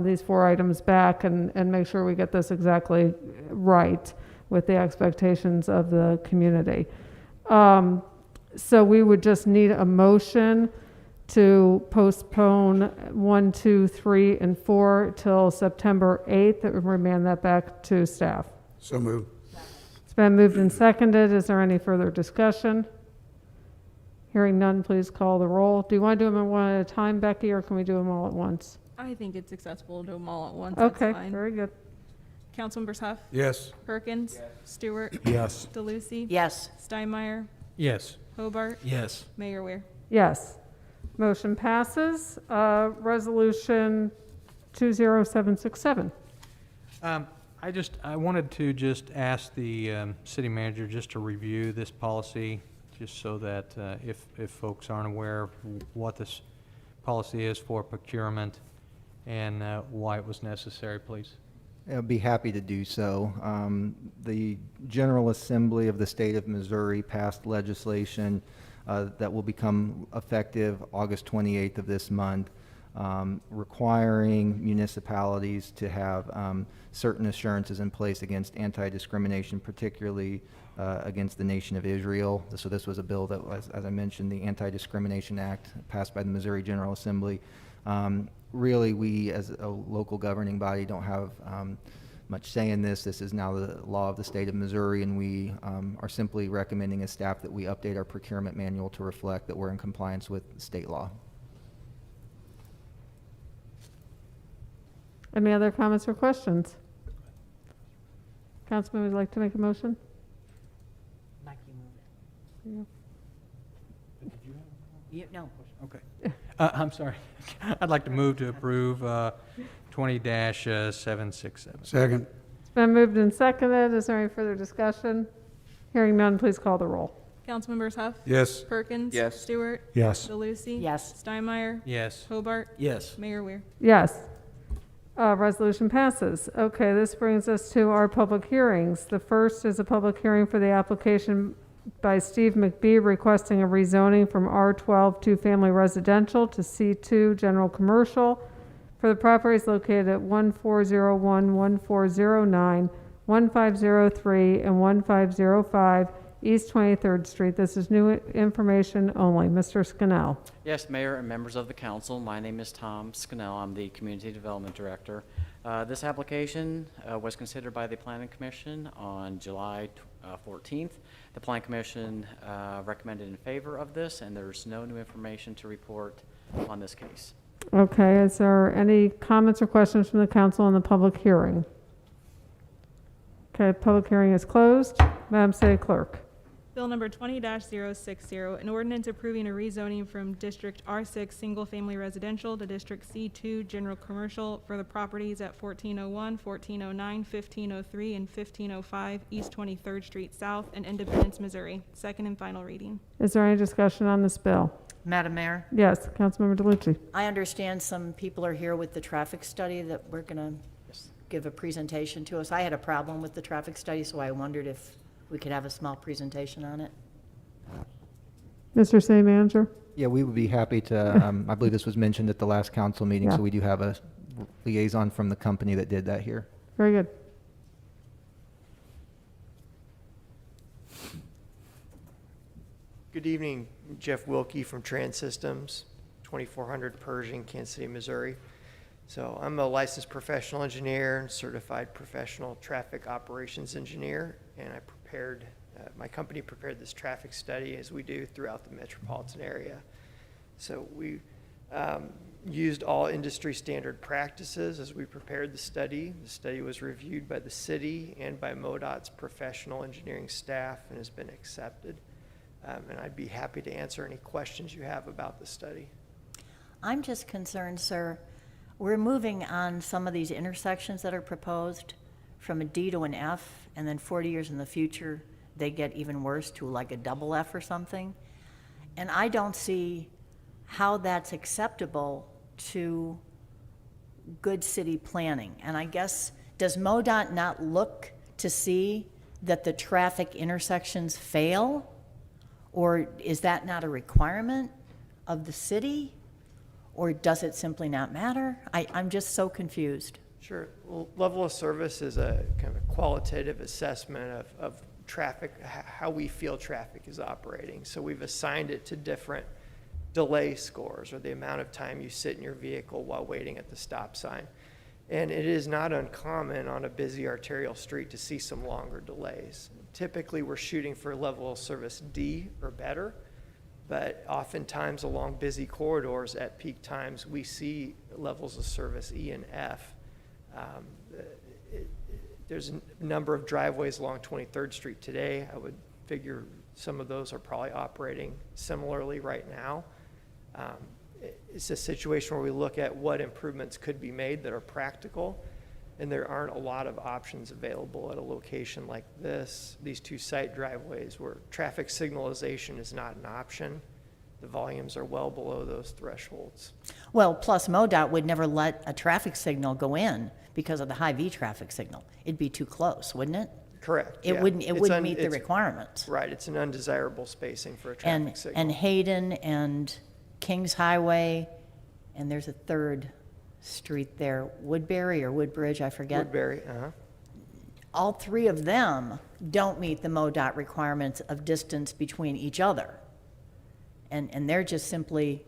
[SPEAKER 3] these 4 items back and make sure we get this exactly right with the expectations of the community. So we would just need a motion to postpone 1, 2, 3, and 4 till September 8th. That would remand that back to staff.
[SPEAKER 12] So moved.
[SPEAKER 3] It's been moved and seconded. Is there any further discussion? Hearing none, please call the roll. Do you want to do them one at a time, Becky, or can we do them all at once?
[SPEAKER 7] I think it's accessible to do them all at once.
[SPEAKER 3] Okay,
[SPEAKER 7] That's fine.
[SPEAKER 3] very good.
[SPEAKER 7] Councilmembers Huff,
[SPEAKER 12] Yes.
[SPEAKER 7] Perkins, Stewart,
[SPEAKER 14] Yes.
[SPEAKER 7] DeLucy,
[SPEAKER 4] Yes.
[SPEAKER 7] Steinmeier,
[SPEAKER 13] Yes.
[SPEAKER 7] Hobart,
[SPEAKER 10] Yes.
[SPEAKER 7] Mayor Weir.
[SPEAKER 3] Yes. Motion passes. Resolution 20767.
[SPEAKER 13] I wanted to just ask the city manager just to review this policy, just so that if folks aren't aware of what this policy is for procurement and why it was necessary, please.
[SPEAKER 8] I'd be happy to do so. The General Assembly of the State of Missouri passed legislation that will become effective August 28th of this month, requiring municipalities to have certain assurances in place against anti-discrimination, particularly against the nation of Israel. So this was a bill that was, as I mentioned, the Anti-Discrimination Act passed by the Missouri General Assembly. Really, we as a local governing body don't have much say in this. This is now the law of the state of Missouri, and we are simply recommending as staff that we update our procurement manual to reflect that we're in compliance with state law.
[SPEAKER 3] Any other comments or questions? Councilman, would you like to make a motion?
[SPEAKER 4] No.
[SPEAKER 13] Okay. I'm sorry. I'd like to move to approve 20-767.
[SPEAKER 12] Second.
[SPEAKER 3] It's been moved and seconded. Is there any further discussion? Hearing none, please call the roll.
[SPEAKER 7] Councilmembers Huff,
[SPEAKER 12] Yes.
[SPEAKER 7] Perkins,
[SPEAKER 11] Yes.
[SPEAKER 7] Stewart,
[SPEAKER 14] Yes.
[SPEAKER 7] DeLucy,
[SPEAKER 4] Yes.
[SPEAKER 7] Steinmeier,
[SPEAKER 13] Yes.
[SPEAKER 7] Hobart,
[SPEAKER 10] Yes.
[SPEAKER 7] Mayor Weir.
[SPEAKER 3] Yes. Resolution passes. Okay, this brings us to our public hearings. The first is a public hearing for the application by Steve Mcbee requesting a rezoning from R12 two-family residential to C2 general commercial for the properties located at 1401, 1409, 1503, and 1505 East 23rd Street. This is new information only. Mr. Scannell.
[SPEAKER 16] Yes, Mayor and members of the council, my name is Tom Scannell. I'm the Community Development Director. This application was considered by the Planning Commission on July 14th. The Planning Commission recommended in favor of this, and there's no new information to report on this case.
[SPEAKER 3] Okay, is there any comments or questions from the council on the public hearing? Okay, public hearing is closed. Madam City Clerk.
[SPEAKER 7] Bill number 20-060, an ordinance approving a rezoning from District R6 Single Family Residential to District C2 General Commercial for the properties at 1401, 1409, 1503, and 1505 East 23rd Street South in Independence, Missouri. Second and final reading.
[SPEAKER 3] Is there any discussion on this bill?
[SPEAKER 4] Madam Mayor,
[SPEAKER 3] Yes, Councilmember DeLucci.
[SPEAKER 4] I understand some people are here with the traffic study that we're going to give a presentation to us. I had a problem with the traffic study, so I wondered if we could have a small presentation on it.
[SPEAKER 3] Mr. City Manager?
[SPEAKER 8] Yeah, we would be happy to, I believe this was mentioned at the last council meeting,
[SPEAKER 3] Yeah.
[SPEAKER 8] so we do have a liaison from the company that did that here.
[SPEAKER 3] Very good.
[SPEAKER 17] Good evening, Jeff Wilkie from Trans Systems, 2400 Pershing, Kansas City, Missouri. So I'm a licensed professional engineer and certified professional traffic operations engineer, and I prepared, my company prepared this traffic study as we do throughout the metropolitan area. So we used all industry standard practices as we prepared the study. The study was reviewed by the city and by MoDOT's professional engineering staff and has been accepted. And I'd be happy to answer any questions you have about the study.
[SPEAKER 4] I'm just concerned, sir, we're moving on some of these intersections that are proposed from a D to an F, and then 40 years in the future, they get even worse to like a double F or something. And I don't see how that's acceptable to good city planning. And I guess, does MoDOT not look to see that the traffic intersections fail? Or is that not a requirement of the city? Or does it simply not matter? I'm just so confused.
[SPEAKER 17] Sure. Well, level of service is a kind of qualitative assessment of traffic, how we feel traffic is operating. So we've assigned it to different delay scores, or the amount of time you sit in your vehicle while waiting at the stop sign. And it is not uncommon on a busy arterial street to see some longer delays. Typically, we're shooting for level of service D or better, but oftentimes along busy corridors at peak times, we see levels of service E and F. There's a number of driveways along 23rd Street today. I would figure some of those are probably operating similarly right now. It's a situation where we look at what improvements could be made that are practical, and there aren't a lot of options available at a location like this, these two site driveways where traffic signalization is not an option. The volumes are well below those thresholds.
[SPEAKER 4] Well, plus MoDOT would never let a traffic signal go in because of the high V traffic signal. It'd be too close, wouldn't it?
[SPEAKER 17] Correct.
[SPEAKER 4] It
[SPEAKER 17] yeah.
[SPEAKER 4] wouldn't meet the requirements.
[SPEAKER 17] Right, it's an undesirable spacing for a traffic signal.
[SPEAKER 4] And Hayden and Kings Highway, and there's a third street there, Woodbury or Woodbridge, I forget.
[SPEAKER 17] Woodbury,
[SPEAKER 4] All three of them don't meet the MoDOT requirements of distance between each other. And they're just simply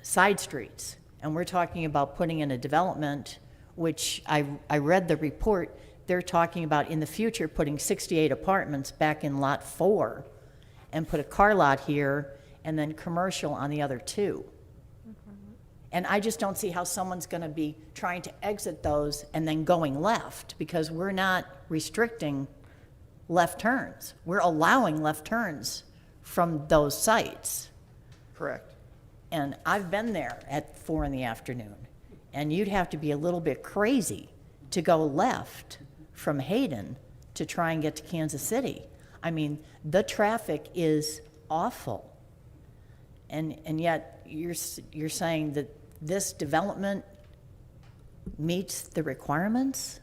[SPEAKER 4] side streets. And we're talking about putting in a development, which I read the report, they're talking about in the future putting 68 apartments back in lot 4 and put a car lot here and then commercial on the other 2. And I just don't see how someone's going to be trying to exit those and then going left, because we're not restricting left turns. We're allowing left turns from those sites.
[SPEAKER 17] Correct.
[SPEAKER 4] And I've been there at 4 in the afternoon, and you'd have to be a little bit crazy to go left from Hayden to try and get to Kansas City. I mean, the traffic is awful. And yet you're saying that this development meets the requirements?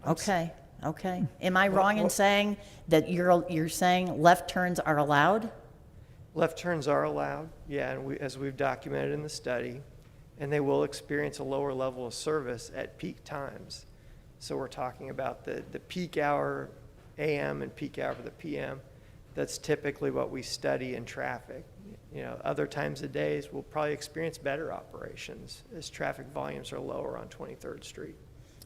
[SPEAKER 4] Okay. Am I wrong in saying that you're saying left turns are allowed?
[SPEAKER 17] Left turns are allowed, yeah, and as we've documented in the study, and they will experience a lower level of service at peak times. So we're talking about the peak hour AM and peak hour for the PM. That's typically what we study in traffic. You know, other times of days, we'll probably experience better operations as traffic volumes are lower on 23rd Street.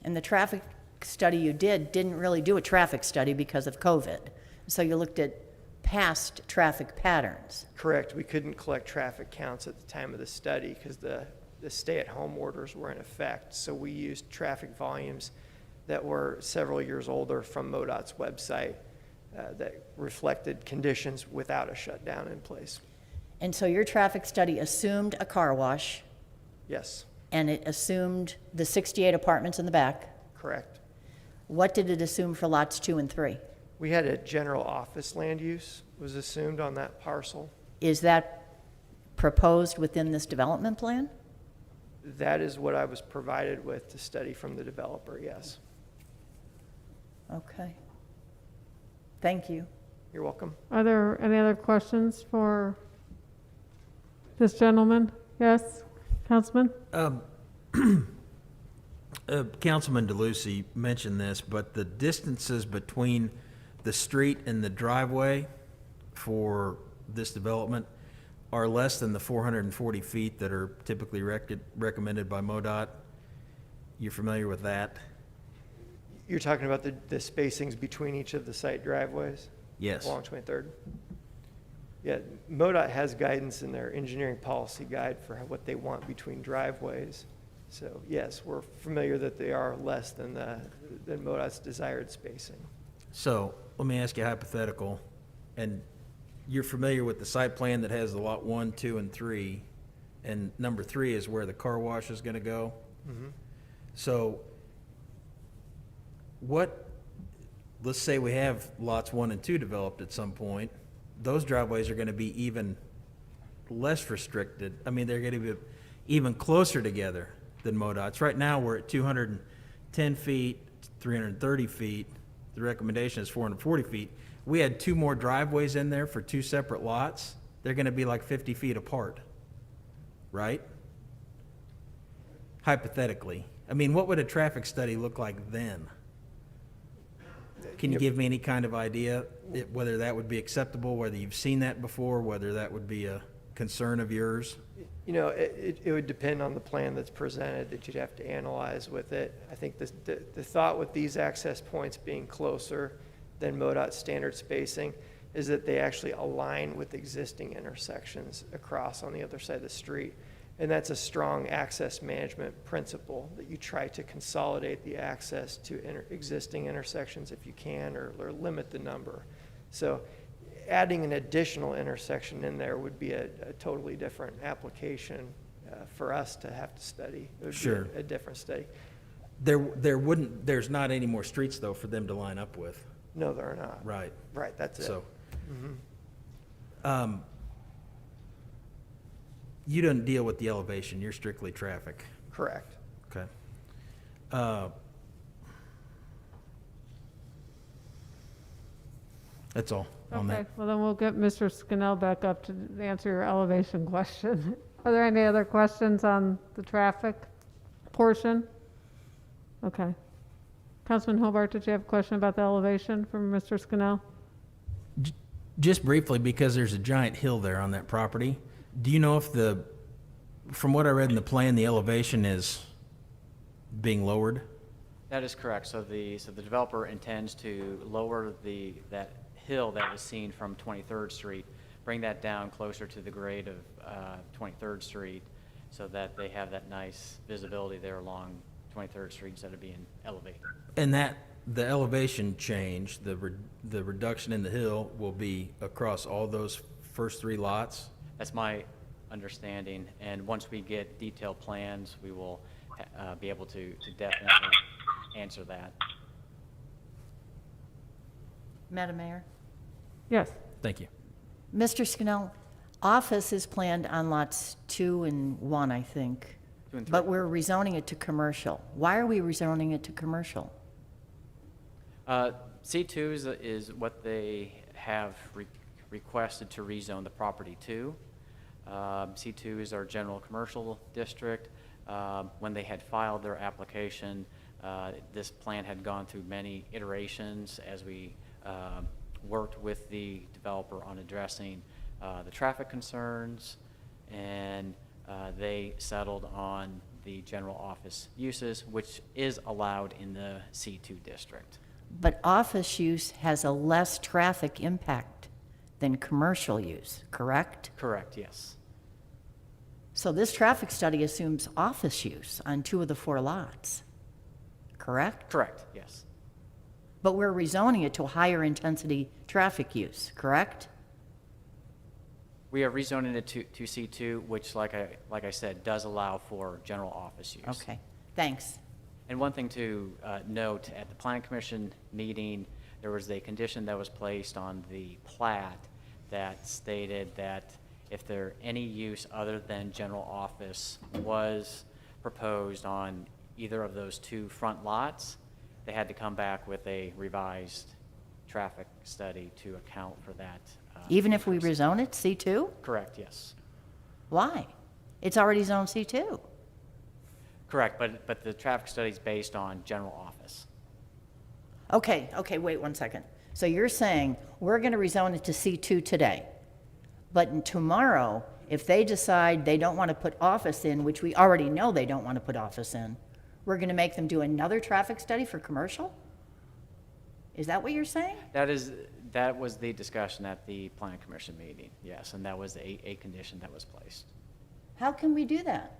[SPEAKER 4] And the traffic study you didn't really do a traffic study because of COVID. So you looked at past traffic patterns.
[SPEAKER 17] Correct. We couldn't collect traffic counts at the time of the study because the stay-at-home orders were in effect. So we used traffic volumes that were several years older from MoDOT's website that reflected conditions without a shutdown in place.
[SPEAKER 4] And so your traffic study assumed a car wash.
[SPEAKER 17] Yes.
[SPEAKER 4] And it assumed the 68 apartments in the back.
[SPEAKER 17] Correct.
[SPEAKER 4] What did it assume for lots 2 and 3?
[SPEAKER 17] We had a general office land use was assumed on that parcel.
[SPEAKER 4] Is that proposed within this development plan?
[SPEAKER 17] That is what I was provided with to study from the developer, yes.
[SPEAKER 4] Okay. Thank you.
[SPEAKER 17] You're welcome.
[SPEAKER 3] Are there any other questions for this gentleman? Yes, Councilman?
[SPEAKER 10] Councilman DeLucy mentioned this, but the distances between the street and the driveway for this development, are less than the 440 feet that are typically recommended by MoDOT. You're familiar with that?
[SPEAKER 17] You're talking about the spacings between each of the site driveways?
[SPEAKER 10] Yes.
[SPEAKER 17] Along 23rd? Yeah, MoDOT has guidance in their engineering policy guide for what they want between driveways. So yes, we're familiar that they are less than MoDOT's desired spacing.
[SPEAKER 10] So let me ask you a hypothetical, and you're familiar with the site plan that has the lot 1, 2, and 3, and number 3 is where the car wash is gonna go?
[SPEAKER 17] Mhm.
[SPEAKER 10] So let's say we have lots 1 and 2 developed at some point, those driveways are gonna be even less restricted. I mean, they're gonna be even closer together than MoDOT's. Right now, we're at 210 feet, 330 feet. The recommendation is 440 feet. We had 2 more driveways in there for 2 separate lots. They're gonna be like 50 feet apart, right? Hypothetically. I mean, what would a traffic study look like then? Can you give me any kind of idea whether that would be acceptable, whether you've seen that before, whether that would be a concern of yours?
[SPEAKER 17] You know, it would depend on the plan that's presented that you'd have to analyze with it. I think the thought with these access points being closer than MoDOT's standard spacing is that they actually align with existing intersections across on the other side of the street. And that's a strong access management principle, that you try to consolidate the access to existing intersections if you can, or limit the number. So adding an additional intersection in there would be a totally different application for us to have to study. It would
[SPEAKER 10] Sure.
[SPEAKER 17] be a different study.
[SPEAKER 10] There's not any more streets though for them to line up with.
[SPEAKER 17] No, there are not.
[SPEAKER 10] Right.
[SPEAKER 17] Right, that's it.
[SPEAKER 10] So,
[SPEAKER 17] Mhm.
[SPEAKER 10] You don't deal with the elevation, you're strictly traffic.
[SPEAKER 17] Correct.
[SPEAKER 10] Okay. That's all on
[SPEAKER 3] Okay,
[SPEAKER 10] that.
[SPEAKER 3] well then we'll get Mr. Scannell back up to answer your elevation question. Are there any other questions on the traffic portion? Okay. Councilman Hobart, did you have a question about the elevation from Mr. Scannell?
[SPEAKER 10] Just briefly, because there's a giant hill there on that property, do you know if from what I read in the plan, the elevation is being lowered?
[SPEAKER 16] That is correct. So the developer intends to lower that hill that was seen from 23rd Street, bring that down closer to the grade of 23rd Street, so that they have that nice visibility there along 23rd Street instead of being elevated.
[SPEAKER 10] And the elevation change, the reduction in the hill will be across all those first 3 lots?
[SPEAKER 16] That's my understanding, and once we get detailed plans, we will be able to definitely answer that.
[SPEAKER 4] Madam Mayor?
[SPEAKER 3] Yes.
[SPEAKER 10] Thank you.
[SPEAKER 4] Mr. Scannell, office is planned on lots 2 and 1, I think.
[SPEAKER 16] 2 and 3.
[SPEAKER 4] But we're rezoning it to commercial. Why are we rezoning it to commercial?
[SPEAKER 16] C2 is what they have requested to rezone the property to. C2 is our general commercial district. When they had filed their application, this plan had gone through many iterations as we worked with the developer on addressing the traffic concerns, and they settled on the general office uses, which is allowed in the C2 district.
[SPEAKER 4] But office use has a less traffic impact than commercial use, correct?
[SPEAKER 16] Correct, yes.
[SPEAKER 4] So this traffic study assumes office use on 2 of the 4 lots, correct?
[SPEAKER 16] Correct, yes.
[SPEAKER 4] But we're rezoning it to higher intensity traffic use, correct?
[SPEAKER 16] We are rezoning it to C2, which, like I said, does allow for general office use.
[SPEAKER 4] Okay, thanks.
[SPEAKER 16] And one thing to note, at the Planning Commission meeting, there was a condition that was placed on the plat that stated that if there any use other than general office was proposed on either of those 2 front lots, they had to come back with a revised traffic study to account for that.
[SPEAKER 4] Even if we rezone it C2?
[SPEAKER 16] Correct, yes.
[SPEAKER 4] Why? It's already zoned C2.
[SPEAKER 16] Correct, but the traffic study is based on general office.
[SPEAKER 4] Okay, wait 1 second. So you're saying we're going to rezone it to C2 today, but tomorrow, if they decide they don't want to put office in, which we already know they don't want to put office in, we're going to make them do another traffic study for commercial? Is that what you're saying?
[SPEAKER 16] That was the discussion at the Planning Commission meeting, yes, and that was a condition that was placed.
[SPEAKER 4] How can we do that?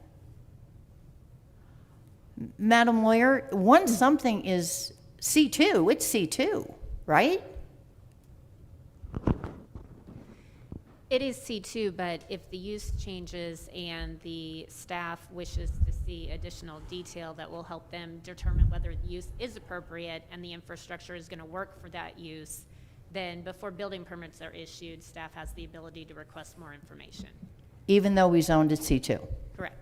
[SPEAKER 4] Madam Lawyer, one something is C2, it's C2, right?
[SPEAKER 18] It is C2, but if the use changes and the staff wishes to see additional detail that will help them determine whether the use is appropriate and the infrastructure is going to work for that use, then before building permits are issued, staff has the ability to request more information.
[SPEAKER 4] Even though we zoned it C2?
[SPEAKER 18] Correct.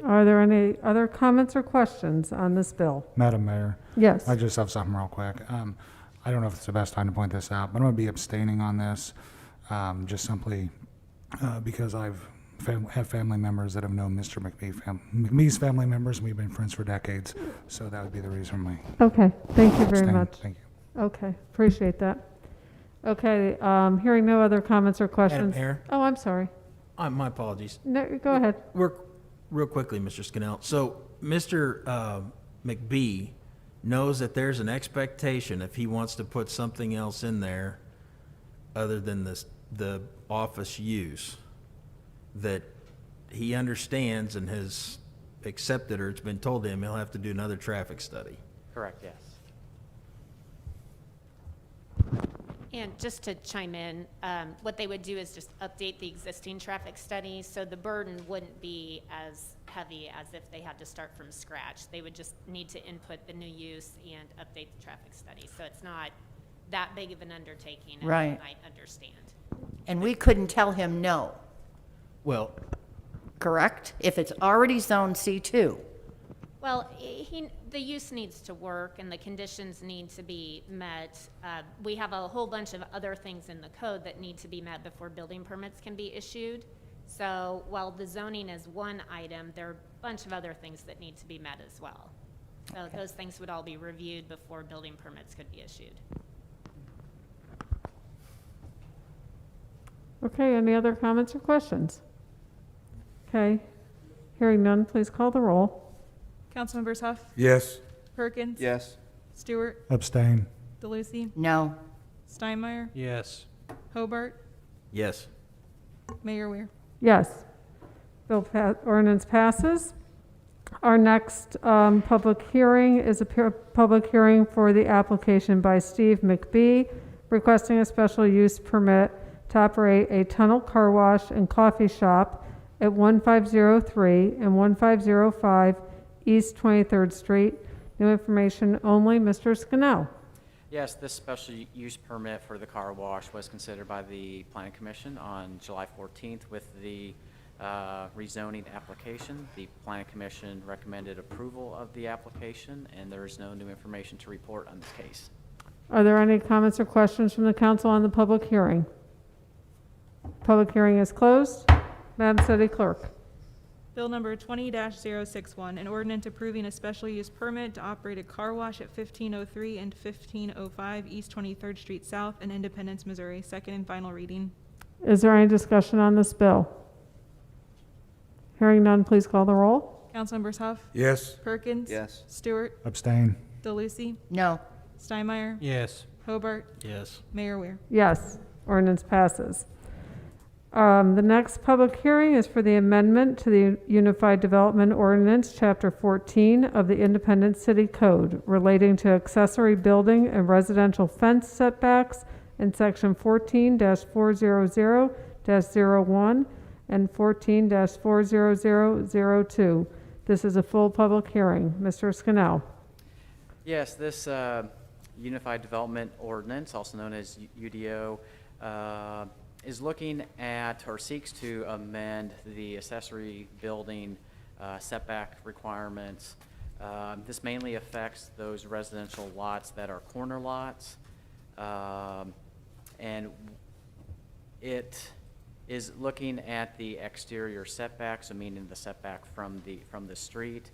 [SPEAKER 3] Are there any other comments or questions on this bill?
[SPEAKER 14] Madam Mayor?
[SPEAKER 3] Yes.
[SPEAKER 14] I just have something real quick. I don't know if it's the best time to point this out, but I'm going to be abstaining on this, just simply because have family members that have known Mr. Mcbee, McBee's family members, and we've been friends for decades. So that would be the reason why.
[SPEAKER 3] Okay, thank you very
[SPEAKER 14] Abstain.
[SPEAKER 3] much.
[SPEAKER 14] Thank you.
[SPEAKER 3] Okay, appreciate that. Okay, hearing no other comments or questions.
[SPEAKER 10] Mayor?
[SPEAKER 3] Oh, I'm sorry.
[SPEAKER 10] My apologies.
[SPEAKER 3] No, go ahead.
[SPEAKER 10] Real quickly, Mr. Scannell. So Mr. McBee knows that there's an expectation if he wants to put something else in there other than the office use, that he understands and has accepted, or it's been told to him he'll have to do another traffic study.
[SPEAKER 16] Correct, yes.
[SPEAKER 18] And just to chime in, what they would do is just update the existing traffic study, so the burden wouldn't be as heavy as if they had to start from scratch. They would just need to input the new use and update the traffic study. So it's not that big of an undertaking, as
[SPEAKER 4] Right.
[SPEAKER 18] you might understand.
[SPEAKER 4] And we couldn't tell him no,
[SPEAKER 10] Well,
[SPEAKER 4] correct? If it's already zoned C2.
[SPEAKER 18] Well, the use needs to work and the conditions need to be met. We have a whole bunch of other things in the code that need to be met before building permits can be issued. So while the zoning is one item, there are a bunch of other things that need to be met as well. So those things would all be reviewed before building permits could be issued.
[SPEAKER 3] Okay, any other comments or questions? Okay, hearing none, please call the roll.
[SPEAKER 7] Councilmembers Huff,
[SPEAKER 12] Yes.
[SPEAKER 7] Perkins.
[SPEAKER 11] Yes.
[SPEAKER 7] Stewart,
[SPEAKER 14] Abstain.
[SPEAKER 7] DeLucy,
[SPEAKER 4] No.
[SPEAKER 7] Steinmeier,
[SPEAKER 13] Yes.
[SPEAKER 7] Hobart,
[SPEAKER 10] yes.
[SPEAKER 7] Mayor Weir.
[SPEAKER 3] Yes. Ordinance passes. Our next public hearing is a public hearing for the application by Steve Mcbee requesting a special use permit to operate a tunnel car wash and coffee shop at 1503 and 1505 East 23rd Street. New information only. Mr. Scannell.
[SPEAKER 16] Yes, this special use permit for the car wash was considered by the Planning Commission on July 14th with the rezoning application. The Planning Commission recommended approval of the application, and there is no new information to report on this case.
[SPEAKER 3] Are there any comments or questions from the council on the public hearing? Public hearing is closed. Madam City Clerk.
[SPEAKER 7] Bill number 20-061, an ordinance approving a special use permit to operate a car wash at 1503 and 1505 East 23rd Street South in Independence, Missouri. Second and final reading.
[SPEAKER 3] Is there any discussion on this bill? Hearing none, please call the roll.
[SPEAKER 7] Councilmembers Huff,
[SPEAKER 12] Yes.
[SPEAKER 7] Perkins.
[SPEAKER 11] Yes.
[SPEAKER 7] Stewart,
[SPEAKER 14] Abstain.
[SPEAKER 7] DeLucy,
[SPEAKER 4] No.
[SPEAKER 7] Steinmeier,
[SPEAKER 13] Yes.
[SPEAKER 7] Hobart,
[SPEAKER 10] Yes.
[SPEAKER 7] Mayor Weir.
[SPEAKER 3] Yes, ordinance passes. The next public hearing is for the amendment to the Unified Development Ordinance, Chapter 14 of the Independence City Code relating to accessory building and residential fence setbacks in Section 14-400-01 and 14-40002. This is a full public hearing. Mr. Scannell.
[SPEAKER 16] Yes, this Unified Development Ordinance, also known as UDO, is looking at or seeks to amend the accessory building setback requirements. This mainly affects those residential lots that are corner lots, and it is looking at the exterior setback, so meaning the setback from the street.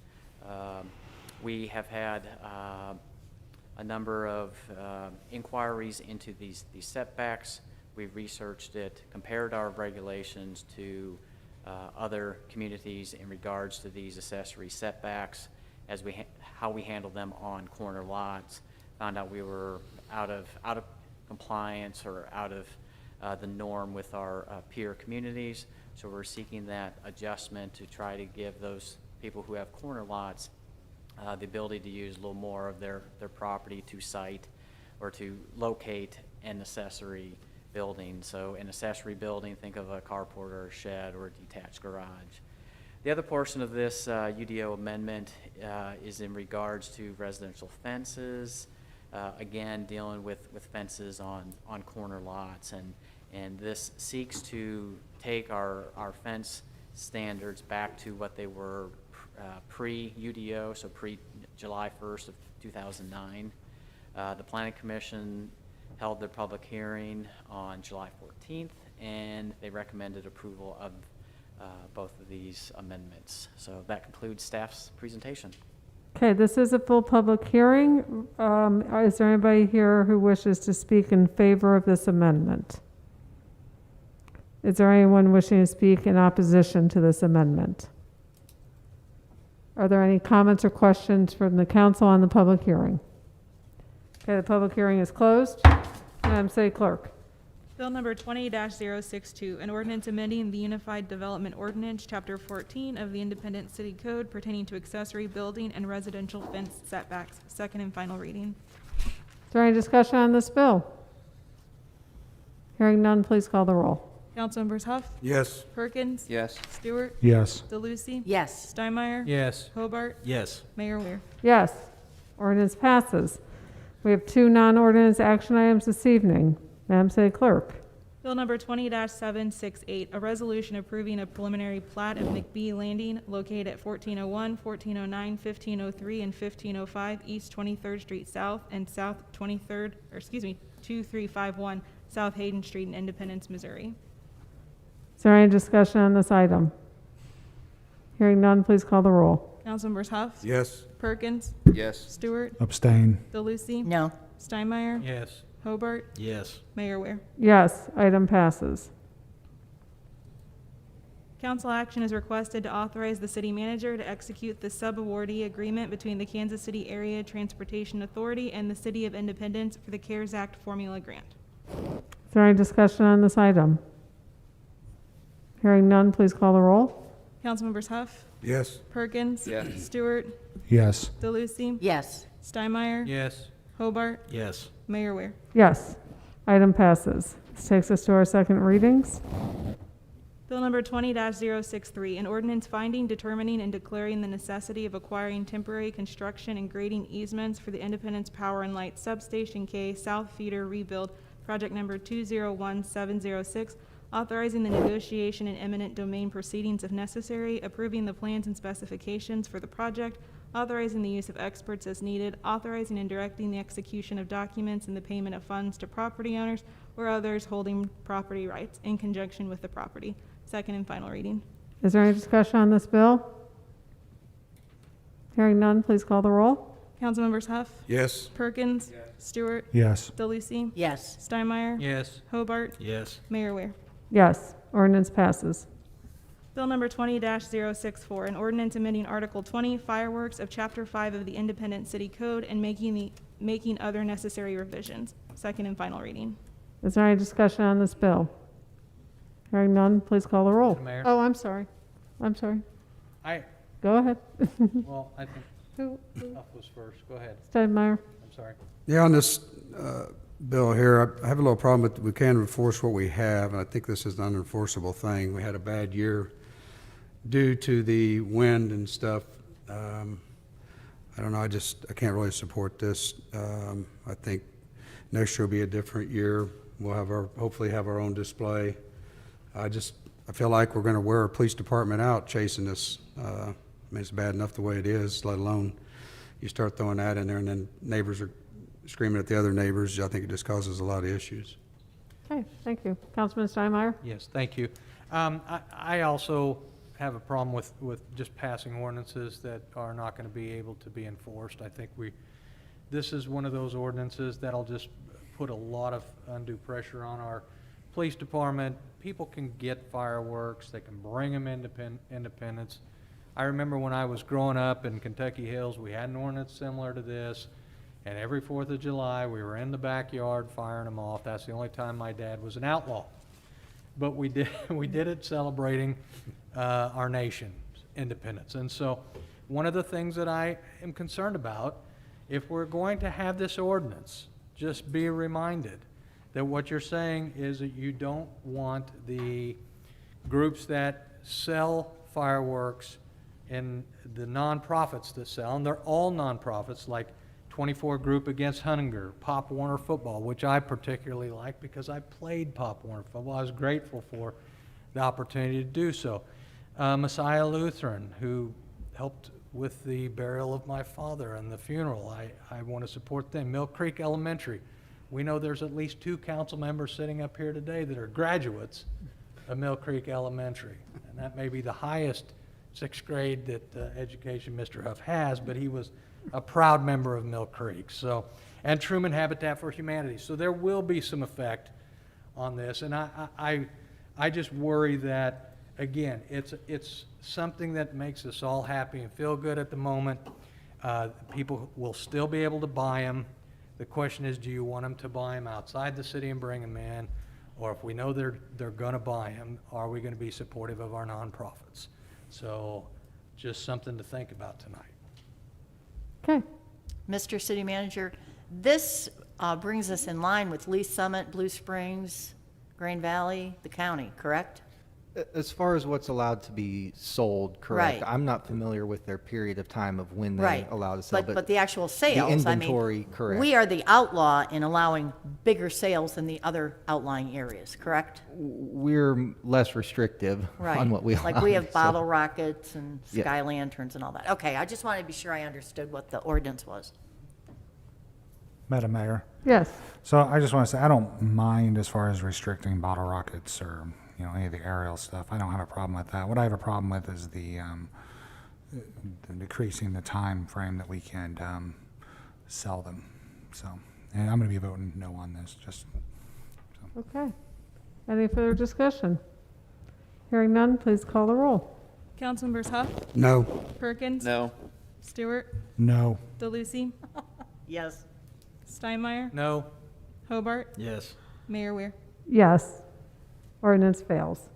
[SPEAKER 16] We have had a number of inquiries into these setbacks. We've researched it, compared our regulations to other communities in regards to these accessory setbacks, as how we handle them on corner lots. Found out we were out of compliance or out of the norm with our peer communities. So we're seeking that adjustment to try to give those people who have corner lots the ability to use a little more of their property to site or to locate an accessory building. So an accessory building, think of a carport or a shed or a detached garage. The other portion of this UDO amendment is in regards to residential fences. Again, dealing with fences on corner lots, and this seeks to take our fence standards back to what they were pre-UDO, so pre-July 1st of 2009. The Planning Commission held their public hearing on July 14th, and they recommended approval of both of these amendments. So that concludes staff's presentation.
[SPEAKER 3] Okay, this is a full public hearing. Is there anybody here who wishes to speak in favor of this amendment? Is there anyone wishing to speak in opposition to this amendment? Are there any comments or questions from the council on the public hearing? Okay, the public hearing is closed. Madam City Clerk.
[SPEAKER 7] Bill number 20-062, an ordinance amending the Unified Development Ordinance, Chapter 14 of the Independent City Code pertaining to accessory building and residential fence setbacks. Second and final reading.
[SPEAKER 3] Is there any discussion on this bill? Hearing none, please call the roll.
[SPEAKER 7] Councilmembers Huff,
[SPEAKER 12] Yes.
[SPEAKER 7] Perkins,
[SPEAKER 11] Yes.
[SPEAKER 7] Stewart,
[SPEAKER 14] Yes.
[SPEAKER 7] DeLucy,
[SPEAKER 4] Yes.
[SPEAKER 7] Steinmeier,
[SPEAKER 13] Yes.
[SPEAKER 7] Hobart,
[SPEAKER 10] Yes.
[SPEAKER 7] Mayor Weir.
[SPEAKER 3] Yes, ordinance passes. We have two non-ordinance action items this evening. Madam City Clerk.
[SPEAKER 7] Bill number 20-768, a resolution approving a preliminary plat of Mcbee Landing located at 1401, 1409, 1503, and 1505 East 23rd Street South and South 2351 South Hayden Street in Independence, Missouri.
[SPEAKER 3] Is there any discussion on this item? Hearing none, please call the roll.
[SPEAKER 7] Councilmembers Huff,
[SPEAKER 12] Yes.
[SPEAKER 7] Perkins,
[SPEAKER 11] Yes.
[SPEAKER 7] Stewart,
[SPEAKER 14] Abstain.
[SPEAKER 7] DeLucy,
[SPEAKER 4] No.
[SPEAKER 7] Steinmeier,
[SPEAKER 13] Yes.
[SPEAKER 7] Hobart,
[SPEAKER 10] Yes.
[SPEAKER 7] Mayor Weir.
[SPEAKER 3] Yes, item passes.
[SPEAKER 7] Council action is requested to authorize the city manager to execute the sub-awardee agreement between the Kansas City Area Transportation Authority and the City of Independence for the CARES Act formula grant.
[SPEAKER 3] Is there any discussion on this item? Hearing none, please call the roll.
[SPEAKER 7] Councilmembers Huff,
[SPEAKER 12] Yes.
[SPEAKER 7] Perkins,
[SPEAKER 11] Yes.
[SPEAKER 7] Stewart,
[SPEAKER 14] Yes.
[SPEAKER 7] DeLucy,
[SPEAKER 4] Yes.
[SPEAKER 7] Steinmeier,
[SPEAKER 13] Yes.
[SPEAKER 7] Hobart,
[SPEAKER 10] Yes.
[SPEAKER 7] Mayor Weir.
[SPEAKER 3] Yes, item passes. This takes us to our second readings.
[SPEAKER 7] Bill number 20-063, an ordinance finding, determining, and declaring the necessity of acquiring temporary construction and grading easements for the Independence Power and Light Substation K South Feeder Rebuild, project number 201706, authorizing the negotiation and eminent domain proceedings if necessary, approving the plans and specifications for the project, authorizing the use of experts as needed, authorizing and directing the execution of documents and the payment of funds to property owners or others holding property rights in conjunction with the property. Second and final reading.
[SPEAKER 3] Is there any discussion on this bill? Hearing none, please call the roll.
[SPEAKER 7] Councilmembers Huff,
[SPEAKER 12] Yes.
[SPEAKER 7] Perkins, Stewart,
[SPEAKER 14] Yes.
[SPEAKER 7] DeLucy,
[SPEAKER 4] Yes.
[SPEAKER 7] Steinmeier,
[SPEAKER 13] Yes.
[SPEAKER 7] Hobart,
[SPEAKER 10] Yes.
[SPEAKER 7] Mayor Weir.
[SPEAKER 3] Yes, ordinance passes.
[SPEAKER 7] Bill number 20-064, an ordinance amending Article 20 fireworks of Chapter 5 of the Independent City Code and making other necessary revisions. Second and final reading.
[SPEAKER 3] Is there any discussion on this bill? Hearing none, please call the roll.
[SPEAKER 13] Madam Mayor?
[SPEAKER 3] Oh, I'm sorry. I'm sorry.
[SPEAKER 13] I,
[SPEAKER 3] Go ahead.
[SPEAKER 13] well, I think
[SPEAKER 3] Who-
[SPEAKER 13] Huff was first. Go ahead.
[SPEAKER 3] Steinmeier.
[SPEAKER 13] I'm sorry.
[SPEAKER 12] Yeah, on this bill here, I have a little problem with, we can't enforce what we have, and I think this is an unenforceable thing. We had a bad year due to the wind and stuff. I don't know, I can't really support this. I think next year will be a different year. We'll hopefully have our own display. I feel like we're gonna wear our police department out chasing this. I mean, it's bad enough the way it is, let alone you start throwing that in there and then neighbors are screaming at the other neighbors. I think it just causes a lot of issues.
[SPEAKER 3] Okay, thank you. Councilman Steinmeier?
[SPEAKER 13] Yes, thank you. I also have a problem with just passing ordinances that are not going to be able to be enforced. I think we this is one of those ordinances that'll just put a lot of undue pressure on our police department. People can get fireworks, they can bring them into Independence. I remember when I was growing up in Kentucky Hills, we had an ordinance similar to this, and every 4th of July, we were in the backyard firing them off. That's the only time my dad was an outlaw. But we did it celebrating our nation's independence. And so one of the things that I am concerned about, if we're going to have this ordinance, just be reminded that what you're saying is that you don't want the groups that sell fireworks and the nonprofits that sell, and they're all nonprofits, like 24 Group Against Hunger, Pop Warner Football, which I particularly like because I played Pop Warner Football. I was grateful for the opportunity to do so. Messiah Lutheran, who helped with the burial of my father and the funeral. I want to support them. Mill Creek Elementary. We know there's at least 2 council members sitting up here today that are graduates of Mill Creek Elementary. And that may be the highest 6th grade that education Mr. Huff has, but he was a proud member of Mill Creek. So, and Truman Habitat for Humanity. So there will be some effect on this. And I just worry that, again, it's something that makes us all happy and feel good at the moment. People will still be able to buy them. The question is, do you want them to buy them outside the city and bring them in? Or if we know they're going to buy them, are we going to be supportive of our nonprofits? So just something to think about tonight.
[SPEAKER 3] Okay.
[SPEAKER 4] Mr. City Manager, this brings us in line with Lee Summit, Blue Springs, Green Valley, the county, correct?
[SPEAKER 8] As far as what's allowed to be sold, correct.
[SPEAKER 4] Right.
[SPEAKER 8] I'm not familiar with their period of time of when they
[SPEAKER 4] Right.
[SPEAKER 8] allow to sell,
[SPEAKER 4] But the actual sales,
[SPEAKER 8] the inventory,
[SPEAKER 4] I mean,
[SPEAKER 8] correct.
[SPEAKER 4] we are the outlaw in allowing bigger sales than the other outlying areas, correct?
[SPEAKER 8] We're less restrictive
[SPEAKER 4] Right.
[SPEAKER 8] on what we allow.
[SPEAKER 4] Like we have
[SPEAKER 8] so-
[SPEAKER 4] bottle rockets and
[SPEAKER 8] Yeah.
[SPEAKER 4] sky lanterns and all that. Okay, I just wanted to be sure I understood what the ordinance was.
[SPEAKER 14] Madam Mayor.
[SPEAKER 3] Yes.
[SPEAKER 14] So I just want to say, I don't mind as far as restricting bottle rockets or, any of the aerial stuff. I don't have a problem with that. What I have a problem with is the decreasing the time frame that we can sell them. So, and I'm going to be voting no on this, just. So.
[SPEAKER 3] Okay. Any further discussion? Hearing none, please call the roll.
[SPEAKER 7] Councilmembers Huff,
[SPEAKER 12] No.
[SPEAKER 7] Perkins.
[SPEAKER 11] No.
[SPEAKER 7] Stewart,
[SPEAKER 14] No.
[SPEAKER 7] DeLucy,
[SPEAKER 4] Yes.
[SPEAKER 7] Steinmeier,
[SPEAKER 13] No.
[SPEAKER 7] Hobart,
[SPEAKER 10] Yes.
[SPEAKER 7] Mayor Weir.
[SPEAKER 3] Yes. Ordinance fails.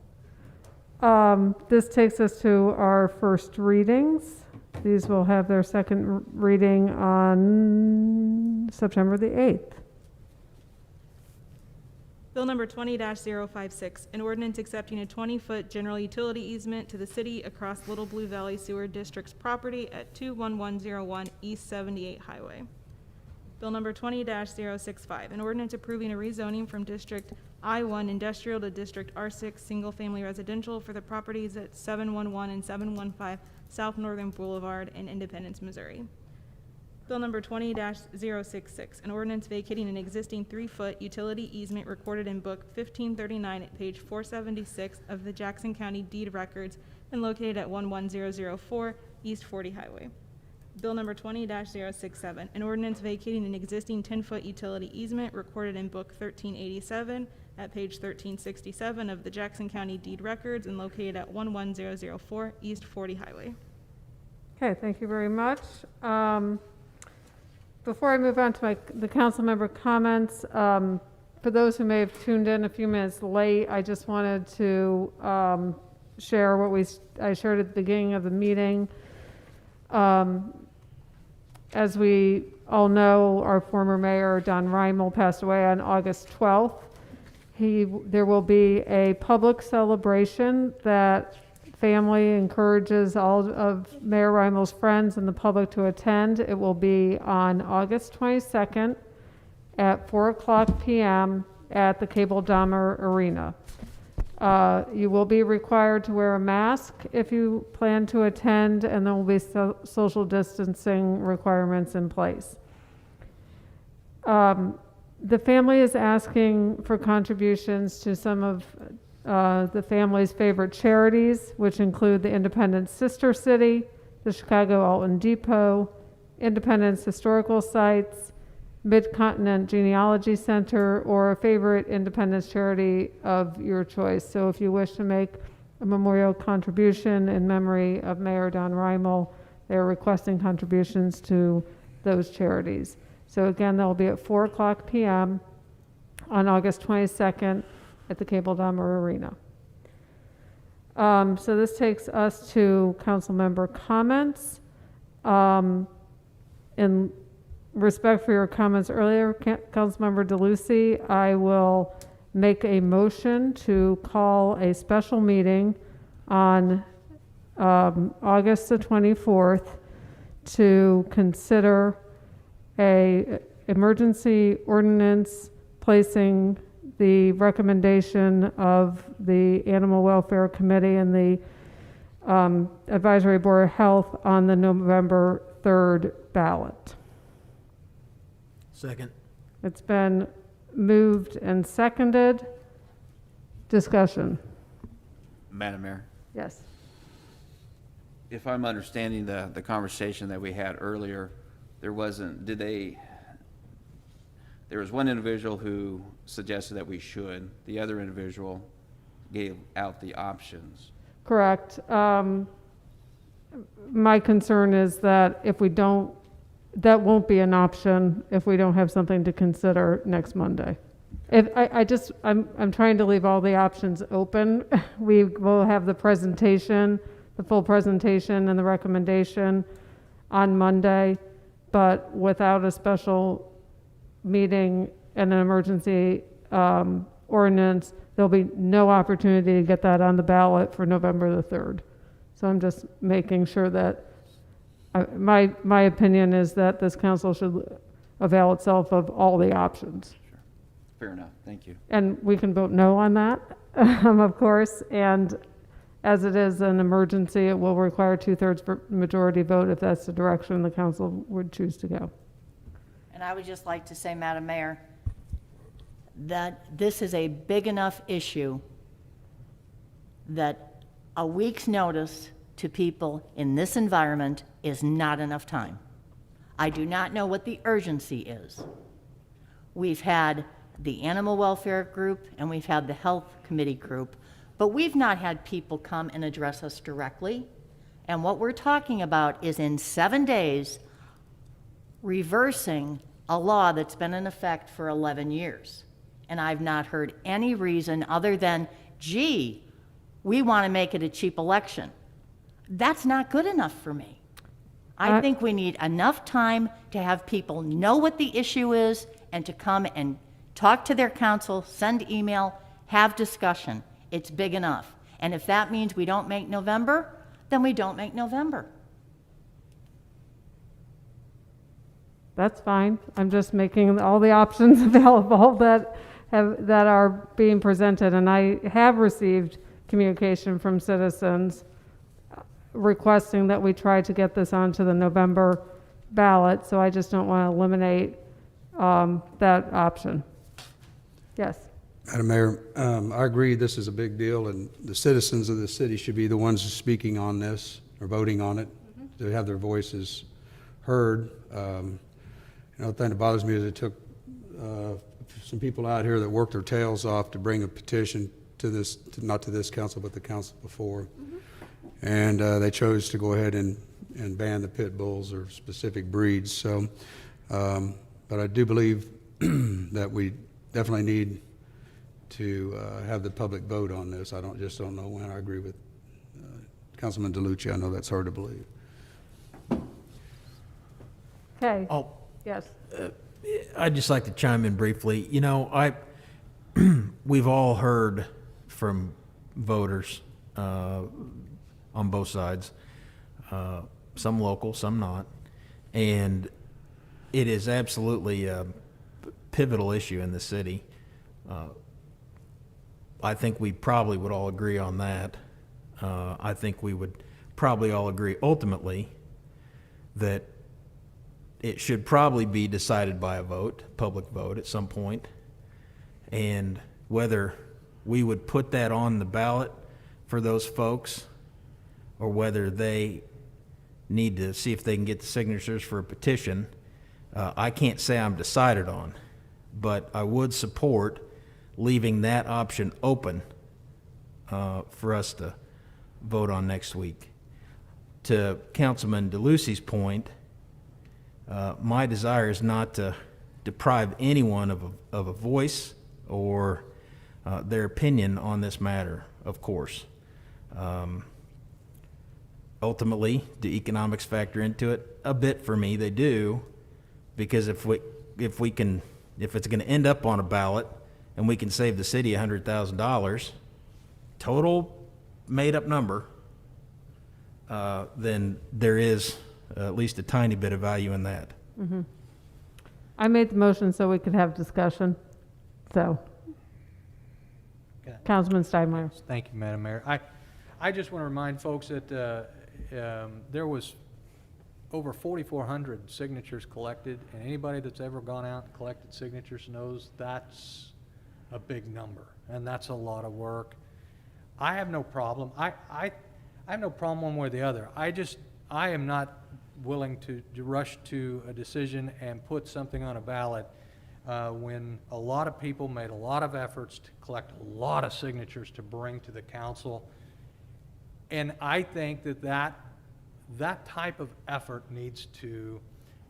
[SPEAKER 3] This takes us to our first readings. These will have their second reading on September the 8th.
[SPEAKER 7] Bill number 20-056, an ordinance accepting a 20-foot general utility easement to the city across Little Blue Valley Sewer District's property at 21101 East 78 Highway. Bill number 20-065, an ordinance approving a rezoning from District I-1 Industrial to District R6 Single Family Residential for the properties at 711 and 715 South Northern Boulevard in Independence, Missouri. Bill number 20-066, an ordinance vacating an existing 3-foot utility easement recorded in Book 1539 at page 476 of the Jackson County Deed Records and located at 11004 East 40 Highway. Bill number 20-067, an ordinance vacating an existing 10-foot utility easement recorded in Book 1387 at page 1367 of the Jackson County Deed Records and located at 11004 East 40 Highway.
[SPEAKER 3] Okay, thank you very much. Before I move on to the council member comments, for those who may have tuned in a few minutes late, I just wanted to share what I shared at the beginning of the meeting. As we all know, our former mayor, Don Reimel, passed away on August 12th. There will be a public celebration that family encourages all of Mayor Reimel's friends and the public to attend. It will be on August 22nd at 4:00 p.m. at the Cable Dahmer Arena. You will be required to wear a mask if you plan to attend, and there will be social distancing requirements in place. The family is asking for contributions to some of the family's favorite charities, which include the Independent Sister City, the Chicago Alton Depot, Independence Historical Sites, Mid-Continent Genealogy Center, or a favorite Independence charity of your choice. So if you wish to make a memorial contribution in memory of Mayor Don Reimel, they're requesting contributions to those charities. So again, they'll be at 4:00 p.m. on August 22nd at the Cable Dahmer Arena. So this takes us to council member comments. In respect for your comments earlier, Councilmember DeLucy, I will make a motion to call a special meeting on August the 24th to consider a emergency ordinance placing the recommendation of the Animal Welfare Committee and the Advisory Board of Health on the November 3rd ballot.
[SPEAKER 10] Second.
[SPEAKER 3] It's been moved and seconded. Discussion.
[SPEAKER 11] Madam Mayor,
[SPEAKER 3] Yes.
[SPEAKER 11] if I'm understanding the conversation that we had earlier, there was one individual who suggested that we should, the other individual gave out the options.
[SPEAKER 3] Correct. My concern is that if we don't, that won't be an option if we don't have something to consider next Monday. I'm trying to leave all the options open. We will have the presentation, the full presentation and the recommendation on Monday, but without a special meeting and an emergency ordinance, there'll be no opportunity to get that on the ballot for November the 3rd. So I'm just making sure that, my opinion is that this council should avail itself of all the options.
[SPEAKER 11] Sure. Fair enough. Thank you.
[SPEAKER 3] And we can vote no on that, of course, and as it is an emergency, it will require 2/3 majority vote if that's the direction the council would choose to go.
[SPEAKER 4] And I would just like to say, Madam Mayor, that this is a big enough issue that a week's notice to people in this environment is not enough time. I do not know what the urgency is. We've had the animal welfare group and we've had the health committee group, but we've not had people come and address us directly. And what we're talking about is in 7 days, reversing a law that's been in effect for 11 years. And I've not heard any reason other than, gee, we want to make it a cheap election. That's not good enough for me. I think we need enough time to have people know what the issue is and to come and talk to their council, send email, have discussion. It's big enough. And if that means we don't make November, then we don't make November.
[SPEAKER 3] That's fine. I'm just making all the options available that are being presented. And I have received communication from citizens requesting that we try to get this onto the November ballot. So I just don't want to eliminate that option. Yes.
[SPEAKER 12] Madam Mayor, I agree this is a big deal, and the citizens of the city should be the ones speaking on this or voting on it, to have their voices heard. The thing that bothers me is it took some people out here that worked their tails off to bring a petition to this, not to this council, but the council before. And they chose to go ahead and ban the pit bulls or specific breeds. So, but I do believe that we definitely need to have the public vote on this. I just don't know when. I agree with Councilman DeLucia. I know that's hard to believe.
[SPEAKER 3] Okay.
[SPEAKER 10] Oh,
[SPEAKER 3] Yes.
[SPEAKER 10] I'd just like to chime in briefly. We've all heard from voters on both sides, some local, some not, and it is absolutely a pivotal issue in the city. I think we probably would all agree on that. I think we would probably all agree ultimately that it should probably be decided by a vote, public vote at some point, and whether we would put that on the ballot for those folks or whether they need to see if they can get the signatures for a petition. I can't say I'm decided on, but I would support leaving that option open for us to vote on next week. To Councilman DeLucy's point, my desire is not to deprive anyone of a voice or their opinion on this matter, of course. Ultimately, do economics factor into it? A bit for me, they do, because if it's going to end up on a ballot and we can save the city $100,000, total made-up number, then there is at least a tiny bit of value in that.
[SPEAKER 3] Mm-hmm. I made the motion so we could have discussion, so.
[SPEAKER 13] Okay.
[SPEAKER 3] Councilman Steinmeier.
[SPEAKER 13] Thank you, Madam Mayor. I just want to remind folks that there was over 4,400 signatures collected, and anybody that's ever gone out and collected signatures knows that's a big number, and that's a lot of work. I have no problem. I have no problem one way or the other. I am not willing to rush to a decision and put something on a ballot when a lot of people made a lot of efforts to collect a lot of signatures to bring to the council. And I think that type of effort needs to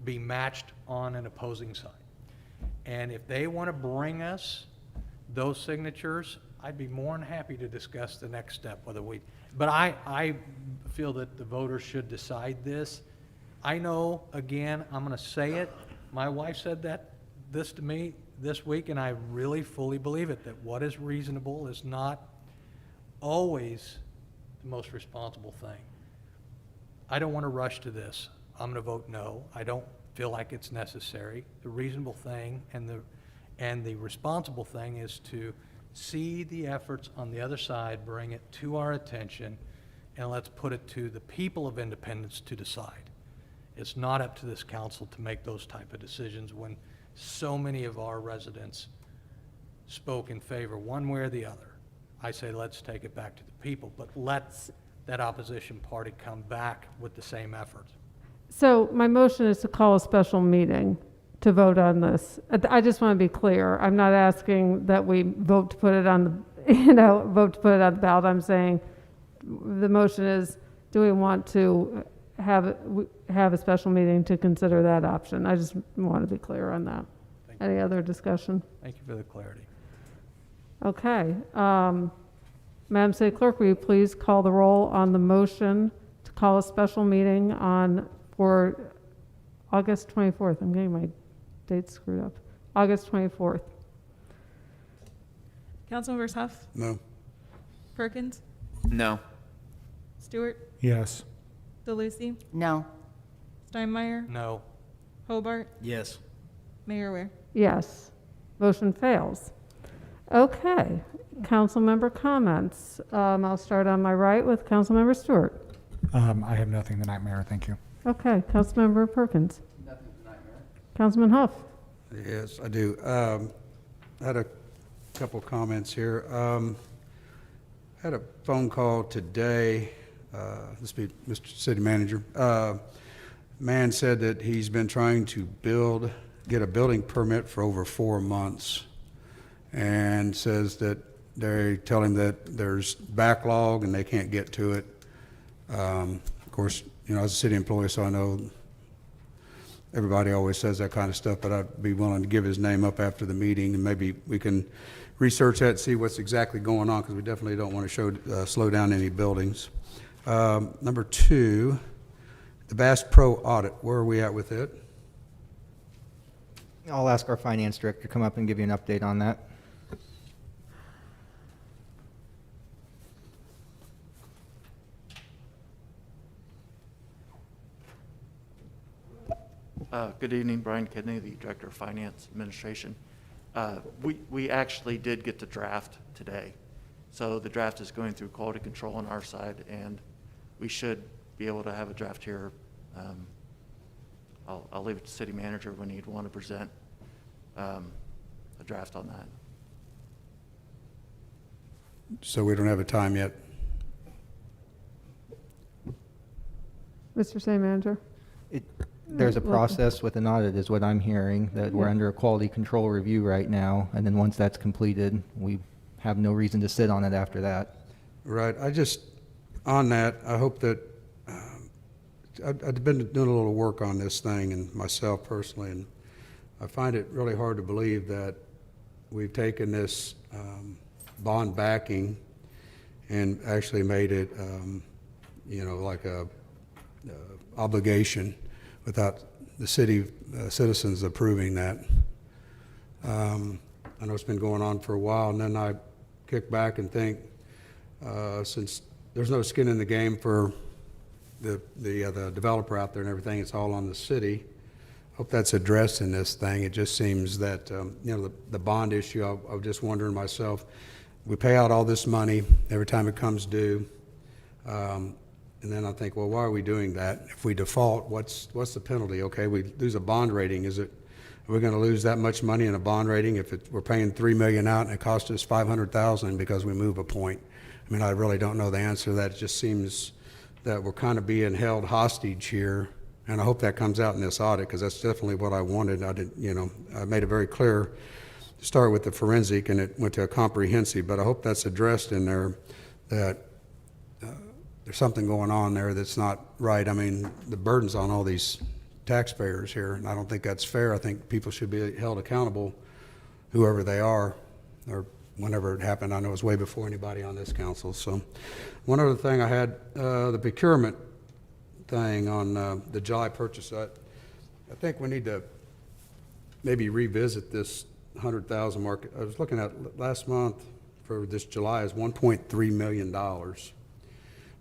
[SPEAKER 13] be matched on an opposing side. And if they want to bring us those signatures, I'd be more than happy to discuss the next step, but I feel that the voters should decide this. I know, again, I'm going to say it, my wife said this to me this week, and I really fully believe it, that what is reasonable is not always the most responsible thing. I don't want to rush to this. I'm going to vote no. I don't feel like it's necessary. The reasonable thing and the responsible thing is to see the efforts on the other side, bring it to our attention, and let's put it to the people of Independence to decide. It's not up to this council to make those type of decisions when so many of our residents spoke in favor one way or the other. I say let's take it back to the people, but let's that opposition party come back with the same effort.
[SPEAKER 3] So my motion is to call a special meeting to vote on this. I just want to be clear. I'm not asking that we vote to put it on the, vote to put it on the ballot. I'm saying the motion is, do we want to have a special meeting to consider that option? I just want to be clear on that. Any other discussion?
[SPEAKER 13] Thank you for the clarity.
[SPEAKER 3] Okay. Madam City Clerk, will you please call the roll on the motion to call a special meeting for August 24th? I'm getting my dates screwed up. August 24th.
[SPEAKER 7] Councilmembers Huff,
[SPEAKER 12] No.
[SPEAKER 7] Perkins,
[SPEAKER 11] No.
[SPEAKER 7] Stewart,
[SPEAKER 14] Yes.
[SPEAKER 7] DeLucy,
[SPEAKER 4] No.
[SPEAKER 7] Steinmeier,
[SPEAKER 13] No.
[SPEAKER 7] Hobart,
[SPEAKER 10] Yes.
[SPEAKER 7] Mayor Ware.
[SPEAKER 3] Yes. Motion fails. Okay. Council member comments. I'll start on my right with Councilmember Stewart.
[SPEAKER 14] I have nothing tonight, Mayor. Thank you.
[SPEAKER 3] Okay. Councilmember Perkins.
[SPEAKER 11] Nothing tonight, Mayor.
[SPEAKER 3] Councilman Huff.
[SPEAKER 12] Yes, I do. I had a couple comments here. I had a phone call today. This be Mr. City Manager. Man said that he's been trying to get a building permit for over 4 months, and says that they tell him that there's backlog and they can't get to it. Of course, you know, as a city employee, so I know everybody always says that kind of stuff, but I'd be willing to give his name up after the meeting, and maybe we can research that and see what's exactly going on, because we definitely don't want to slow down any buildings. Number 2, the Bass Pro Audit, where are we at with it?
[SPEAKER 8] I'll ask our finance director to come up and give you an update on that.
[SPEAKER 19] Good evening, Brian Kidney, the Director of Finance Administration. We actually did get the draft today. So the draft is going through quality control on our side, and we should be able to have a draft here. I'll leave it to City Manager when he'd want to present a draft on that.
[SPEAKER 12] So we don't have a time yet.
[SPEAKER 3] Mr. City Manager?
[SPEAKER 8] There's a
[SPEAKER 3] Welcome.
[SPEAKER 8] process with an audit, is what I'm hearing, that we're
[SPEAKER 3] Yeah.
[SPEAKER 8] under a quality control review right now, and then once that's completed, we have no reason to sit on it after that.
[SPEAKER 12] Right, on that, I hope that, I've been doing a little work on this thing and myself personally, and I find it really hard to believe that we've taken this bond backing and actually made it, like a obligation without the city citizens approving that. I know it's been going on for a while, and then I kick back and think, since there's no skin in the game for the developer out there and everything, it's all on the city. Hope that's addressed in this thing. It just seems that, the bond issue, I was just wondering myself, we pay out all this money every time it comes due. And then I think, well, why are we doing that? If we default, what's the penalty? Okay, we lose a bond rating. Are we going to lose that much money in a bond rating if we're paying $3 million out and it costs us $500,000 because we move a point? I mean, I really don't know the answer to that. It just seems that we're kind of being held hostage here, and I hope that comes out in this audit, because that's definitely what I wanted. I made it very clear to start with the forensic, and it went to a comprehensive, but I hope that's addressed in there, that there's something going on there that's not right. I mean, the burden's on all these taxpayers here, and I don't think that's fair. I think people should be held accountable, whoever they are, or whenever it happened. I know it was way before anybody on this council. So one other thing I had, the procurement thing on the July purchase. I think we need to maybe revisit this 100,000 mark. I was looking at last month for this July is $1.3 million.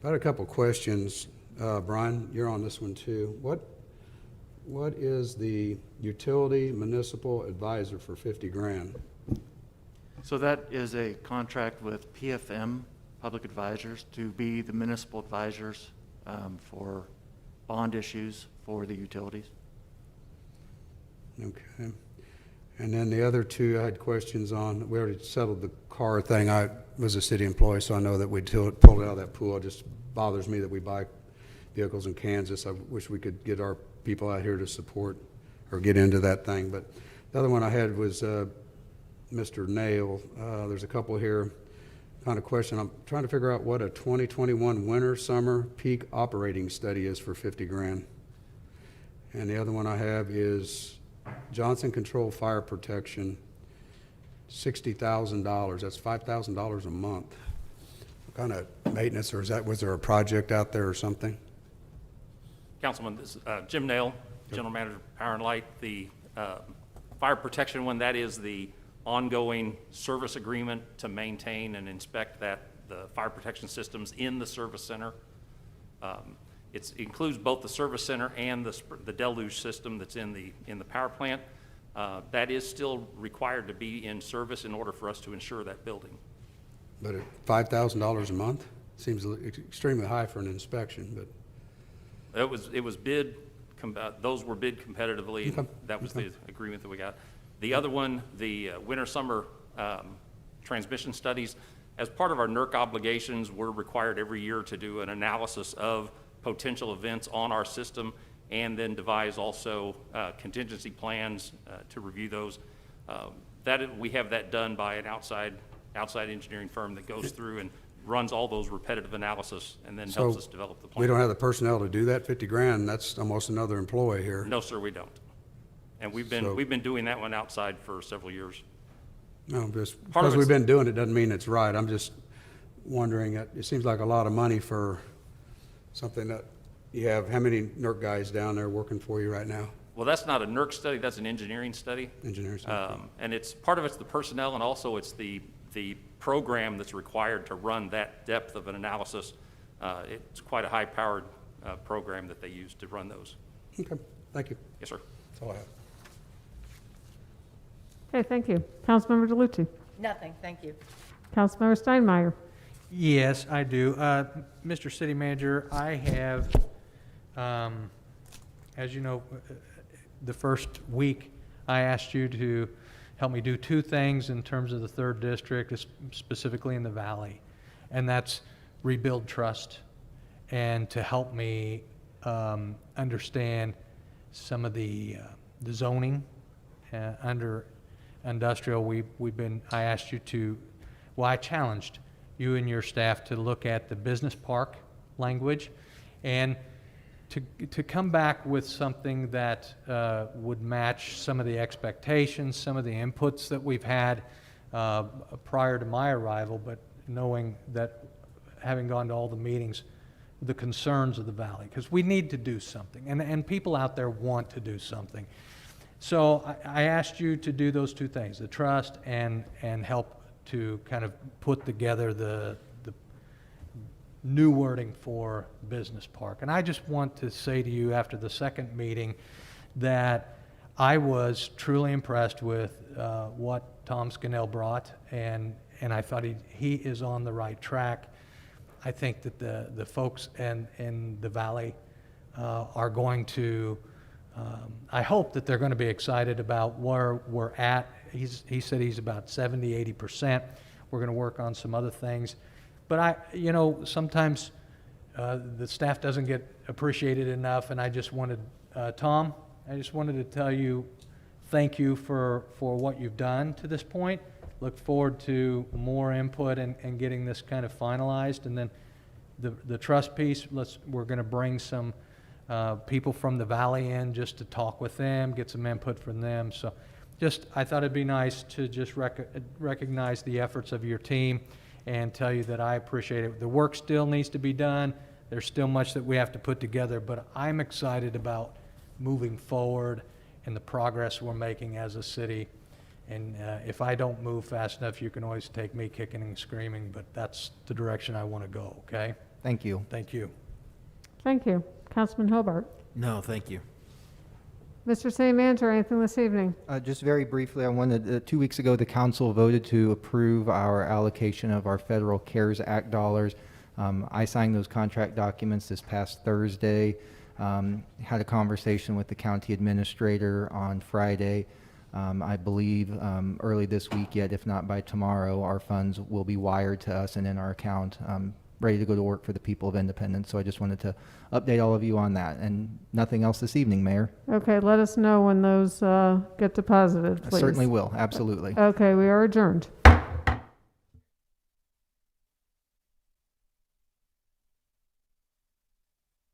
[SPEAKER 12] I had a couple questions. Brian, you're on this one too. What is the utility municipal advisor for 50 grand?
[SPEAKER 19] So that is a contract with PFM, Public Advisors, to be the municipal advisors for bond issues for the utilities.
[SPEAKER 12] Okay. And then the other two I had questions on. We already settled the car thing. I was a city employee, so I know that we pulled it out of that pool. It just bothers me that we buy vehicles in Kansas. I wish we could get our people out here to support or get into that thing. But the other one I had was Mr. Nail. There's a couple here. Kind of question. I'm trying to figure out what a 2021 winter summer peak operating study is for 50 grand. And the other one I have is Johnson Control Fire Protection, $60,000. That's $5,000 a month. What kind of maintenance, or was there a project out there or something?
[SPEAKER 20] Councilman, this is Jim Nail, General Manager, Power and Light. The fire protection one, that is the ongoing service agreement to maintain and inspect the fire protection systems in the service center. It includes both the service center and the deluge system that's in the power plant. That is still required to be in service in order for us to insure that building.
[SPEAKER 12] But at $5,000 a month seems extremely high for an inspection. But
[SPEAKER 20] it was bid. Those were bid competitively.
[SPEAKER 12] Okay.
[SPEAKER 20] That was the agreement that we got. The other one, the winter summer transmission studies. As part of our NERC obligations, we're required every year to do an analysis of potential events on our system, and then devise also contingency plans to review those. We have that done by an outside engineering firm that goes through and runs all those repetitive analysis and then helps us develop the plan.
[SPEAKER 12] We don't have the personnel to do that. 50 grand, that's almost another employee here.
[SPEAKER 20] No, sir, we don't. And we've been doing that one outside for several years.
[SPEAKER 12] No, just because we've been doing it doesn't mean it's right. I'm just wondering, it seems like a lot of money for something that you have. How many NERC guys down there working for you right now?
[SPEAKER 20] Well, that's not a NERC study, that's an engineering study.
[SPEAKER 12] Engineering study.
[SPEAKER 20] And part of it's the personnel, and also it's the program that's required to run that depth of an analysis. It's quite a high-powered program that they use to run those.
[SPEAKER 12] Okay, thank you.
[SPEAKER 20] Yes, sir.
[SPEAKER 12] That's all I have.
[SPEAKER 3] Okay, thank you. Councilmember DeLucci.
[SPEAKER 4] Nothing, thank you.
[SPEAKER 3] Councilmember Steinmeier.
[SPEAKER 13] Yes, I do. Mr. City Manager, I have, as you know, the first week I asked you to help me do two things in terms of the 3rd District, specifically in the Valley, and that's rebuild trust and to help me understand some of the zoning under industrial. I asked you to, I challenged you and your staff to look at the business park language and to come back with something that would match some of the expectations, some of the inputs that we've had prior to my arrival, but knowing that, having gone to all the meetings, the concerns of the valley, because we need to do something, and people out there want to do something. So I asked you to do those two things, the trust and help to kind of put together the new wording for business park. And I just want to say to you after the second meeting that I was truly impressed with what Tom Scannell brought, and I thought he is on the right track. I think that the folks in the valley are going to, I hope that they're going to be excited about where we're at. He said he's about 70-80%. We're going to work on some other things. But sometimes the staff doesn't get appreciated enough, and I just wanted, Tom, I just wanted to tell you thank you for what you've done to this point. Look forward to more input and getting this kind of finalized. And then the trust piece, we're going to bring some people from the valley in just to talk with them, get some input from them. So I thought it'd be nice to just recognize the efforts of your team and tell you that I appreciate it. The work still needs to be done. There's still much that we have to put together, but I'm excited about moving forward and the progress we're making as a city. And if I don't move fast enough, you can always take me kicking and screaming, but that's the direction I want to go, okay?
[SPEAKER 8] Thank you.
[SPEAKER 13] Thank you.
[SPEAKER 3] Thank you. Councilman Hobart.
[SPEAKER 10] No, thank you.
[SPEAKER 3] Mr. City Manager, anything this evening?
[SPEAKER 8] Just very briefly, I wanted, 2 weeks ago, the council voted to approve our allocation of our federal CARES Act dollars. I signed those contract documents this past Thursday. Had a conversation with the county administrator on Friday. I believe early this week yet, if not by tomorrow, our funds will be wired to us and in our account, ready to go to work for the people of Independence. So I just wanted to update all of you on that. And nothing else this evening, Mayor.
[SPEAKER 3] Okay, let us know when those get deposited, please.
[SPEAKER 8] I certainly will, absolutely.
[SPEAKER 3] Okay, we are adjourned.